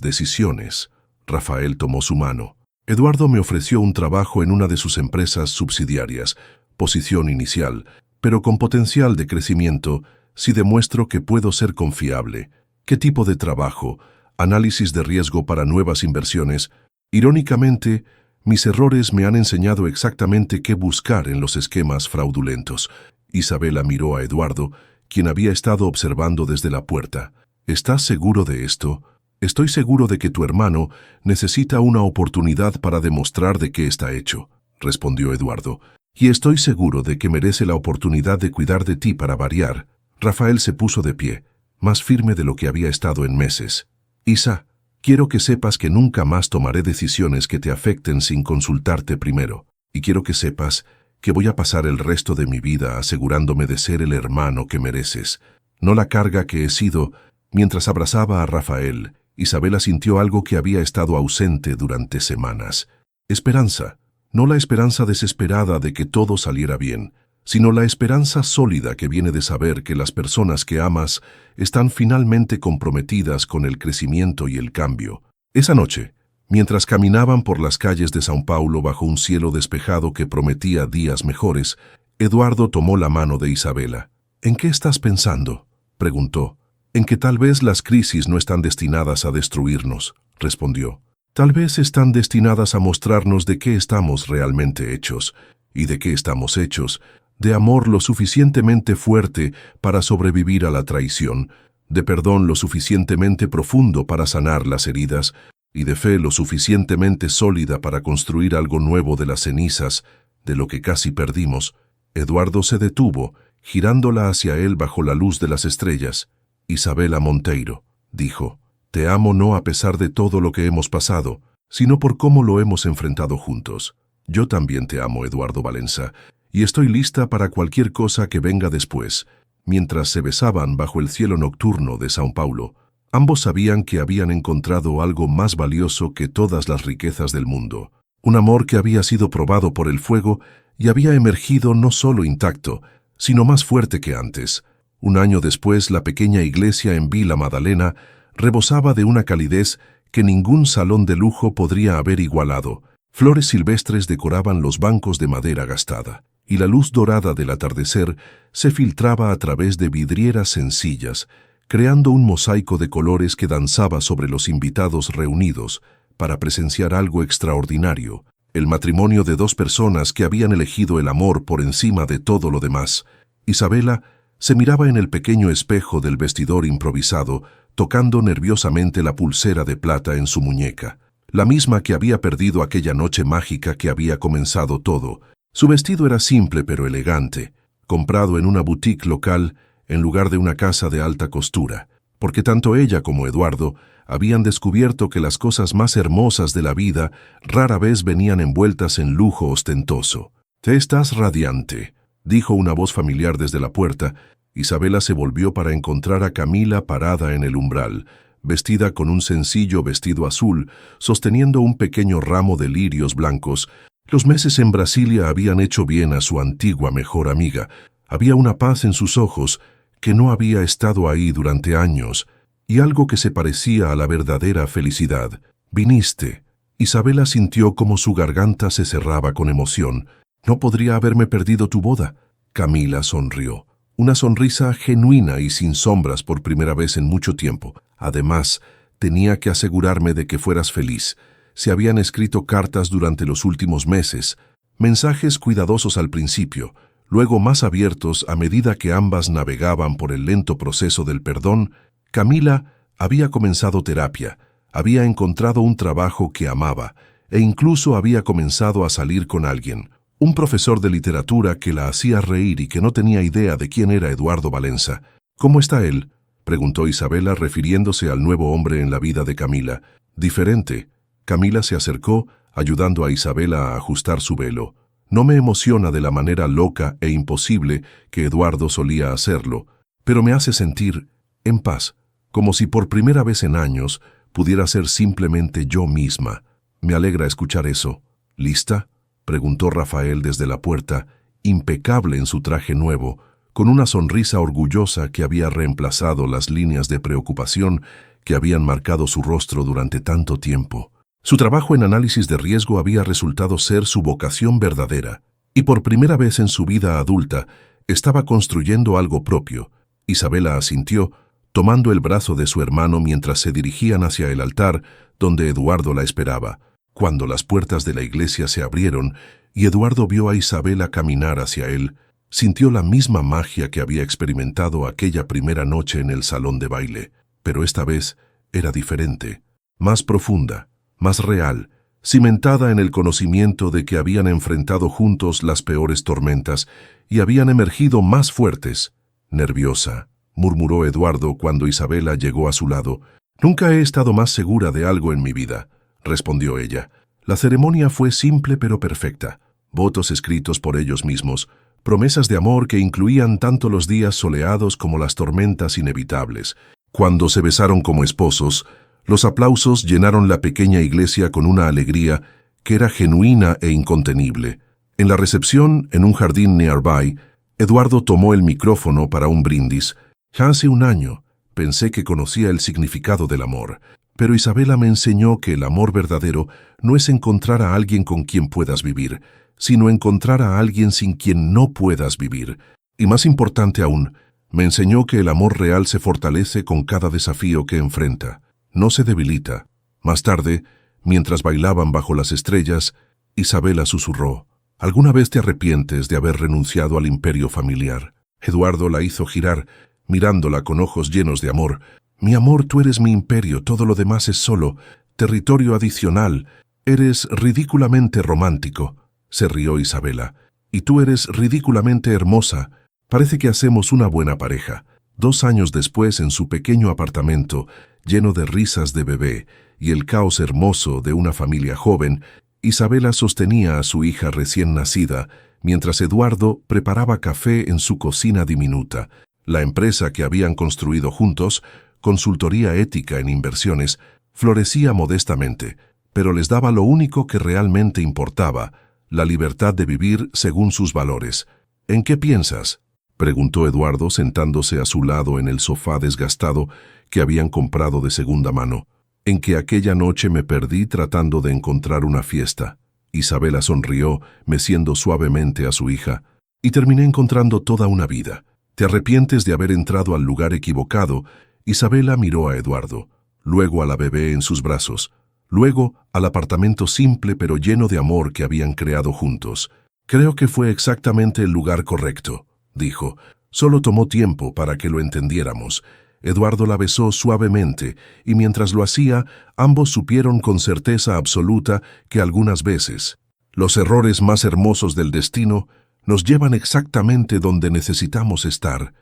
decisiones». Rafael tomó su mano. «Eduardo me ofreció un trabajo en una de sus empresas subsidiarias, posición inicial, pero con potencial de crecimiento si demuestro que puedo ser confiable. ¿Qué tipo de trabajo? Análisis de riesgo para nuevas inversiones. Irónicamente, mis errores me han enseñado exactamente qué buscar en los esquemas fraudulentos». Isabela miró a Eduardo, quien había estado observando desde la puerta. «¿Estás seguro de esto?» «Estoy seguro de que tu hermano necesita una oportunidad para demostrar de qué está hecho», respondió Eduardo. «Y estoy seguro de que merece la oportunidad de cuidar de ti para variar». Rafael se puso de pie, más firme de lo que había estado en meses. «Isa, quiero que sepas que nunca más tomaré decisiones que te afecten sin consultarte primero. Y quiero que sepas que voy a pasar el resto de mi vida asegurándome de ser el hermano que mereces, no la carga que he sido». Mientras abrazaba a Rafael, Isabela sintió algo que había estado ausente durante semanas. Esperanza. No la esperanza desesperada de que todo saliera bien, sino la esperanza sólida que viene de saber que las personas que amas están finalmente comprometidas con el crecimiento y el cambio. Esa noche, mientras caminaban por las calles de São Paulo bajo un cielo despejado que prometía días mejores, Eduardo tomó la mano de Isabela. «¿En qué estás pensando?», preguntó. «En que tal vez las crisis no están destinadas a destruirnos», respondió. «Tal vez están destinadas a mostrarnos de qué estamos realmente hechos, y de qué estamos hechos, de amor lo suficientemente fuerte para sobrevivir a la traición, de perdón lo suficientemente profundo para sanar las heridas, y de fe lo suficientemente sólida para construir algo nuevo de las cenizas, de lo que casi perdimos». Eduardo se detuvo, girándola hacia él bajo la luz de las estrellas. «Isabela Monteiro», dijo, «te amo no a pesar de todo lo que hemos pasado, sino por cómo lo hemos enfrentado juntos. Yo también te amo, Eduardo Valença, y estoy lista para cualquier cosa que venga después». Mientras se besaban bajo el cielo nocturno de São Paulo, ambos sabían que habían encontrado algo más valioso que todas las riquezas del mundo. Un amor que había sido probado por el fuego y había emergido no solo intacto, sino más fuerte que antes. Un año después, la pequeña iglesia en Vila Madalena rebosaba de una calidez que ningún salón de lujo podría haber igualado. Flores silvestres decoraban los bancos de madera gastada, y la luz dorada del atardecer se filtraba a través de vidrieras sencillas, creando un mosaico de colores que danzaba sobre los invitados reunidos para presenciar algo extraordinario, el matrimonio de dos personas que habían elegido el amor por encima de todo lo demás. Isabela se miraba en el pequeño espejo del vestidor improvisado, tocando nerviosamente la pulsera de plata en su muñeca, la misma que había perdido aquella noche mágica que había comenzado todo. Su vestido era simple pero elegante, comprado en una boutique local en lugar de una casa de alta costura, porque tanto ella como Eduardo habían descubierto que las cosas más hermosas de la vida rara vez venían envueltas en lujo ostentoso. «Te estás radiante», dijo una voz familiar desde la puerta. Isabela se volvió para encontrar a Camila parada en el umbral, vestida con un sencillo vestido azul, sosteniendo un pequeño ramo de lirios blancos. Los meses en Brasilia habían hecho bien a su antigua mejor amiga. Había una paz en sus ojos que no había estado ahí durante años, y algo que se parecía a la verdadera felicidad. «Viniste». Isabela sintió como su garganta se cerraba con emoción. «No podría haberme perdido tu boda». Camila sonrió. Una sonrisa genuina y sin sombras por primera vez en mucho tiempo. «Además, tenía que asegurarme de que fueras feliz. Se habían escrito cartas durante los últimos meses, mensajes cuidadosos al principio, Luego, más abiertos a medida que ambas navegaban por el lento proceso del perdón, Camila había comenzado terapia, había encontrado un trabajo que amaba e incluso había comenzado a salir con alguien, un profesor de literatura que la hacía reír y que no tenía idea de quién era Eduardo Valenza. «¿Cómo está él?», preguntó Isabela refiriéndose al nuevo hombre en la vida de Camila. «Diferente». Camila se acercó, ayudando a Isabela a ajustar su velo. «No me emociona de la manera loca e imposible que Eduardo solía hacerlo, pero me hace sentir en paz, como si por primera vez en años pudiera ser simplemente yo misma. Me alegra escuchar eso». «¿Lista?», preguntó Rafael desde la puerta, impecable en su traje nuevo, con una sonrisa orgullosa que había reemplazado las líneas de preocupación que habían marcado su rostro durante tanto tiempo. Su trabajo en análisis de riesgo había resultado ser su vocación verdadera, y por primera vez en su vida adulta estaba construyendo algo propio. Isabela asintió, tomando el brazo de su hermano mientras se dirigían hacia el altar donde Eduardo la esperaba. Cuando las puertas de la iglesia se abrieron y Eduardo vio a Isabela caminar hacia él, sintió la misma magia que había experimentado aquella primera noche en el salón de baile, pero esta vez era diferente, más profunda, más real, cimentada en el conocimiento de que habían enfrentado juntos las peores tormentas y habían emergido más fuertes. «Nerviosa», murmuró Eduardo cuando Isabela llegó a su lado. «Nunca he estado más segura de algo en mi vida», respondió ella. La ceremonia fue simple pero perfecta. Votos escritos por ellos mismos, promesas de amor que incluían tanto los días soleados como las tormentas inevitables. Cuando se besaron como esposos, los aplausos llenaron la pequeña iglesia con una alegría que era genuina e incontenible. En la recepción, en un jardín nearby, Eduardo tomó el micrófono para un brindis. «Hace un año pensé que conocía el significado del amor, pero Isabela me enseñó que el amor verdadero no es encontrar a alguien con quien puedas vivir, sino encontrar a alguien sin quien no puedas vivir. Y más importante aún, me enseñó que el amor real se fortalece con cada desafío que enfrenta, no se debilita». Más tarde, mientras bailaban bajo las estrellas, Isabela susurró: «¿Alguna vez te arrepientes de haber renunciado al imperio familiar?». Eduardo la hizo girar, mirándola con ojos llenos de amor. «Mi amor, tú eres mi imperio, todo lo demás es solo territorio adicional. Eres ridículamente romántico», se rió Isabela. «Y tú eres ridículamente hermosa. Parece que hacemos una buena pareja». 2 años después, en su pequeño apartamento, lleno de risas de bebé y el caos hermoso de una familia joven, Isabela sostenía a su hija recién nacida, mientras Eduardo preparaba café en su cocina diminuta. La empresa que habían construido juntos, Consultoría Ética en Inversiones, florecía modestamente, pero les daba lo único que realmente importaba: la libertad de vivir según sus valores. «¿En qué piensas?», preguntó Eduardo sentándose a su lado en el sofá desgastado que habían comprado de segunda mano. «En que aquella noche me perdí tratando de encontrar una fiesta». Isabela sonrió, meciendo suavemente a su hija. «Y terminé encontrando toda una vida». «¿Te arrepientes de haber entrado al lugar equivocado?». Isabela miró a Eduardo, luego a la bebé en sus brazos, luego al apartamento simple pero lleno de amor que habían creado juntos. «Creo que fue exactamente el lugar correcto», dijo. «Solo tomó tiempo para que lo entendiéramos». Eduardo la besó suavemente, y mientras lo hacía, ambos supieron con certeza absoluta que algunas veces los errores más hermosos del destino nos llevan exactamente donde necesitamos estar.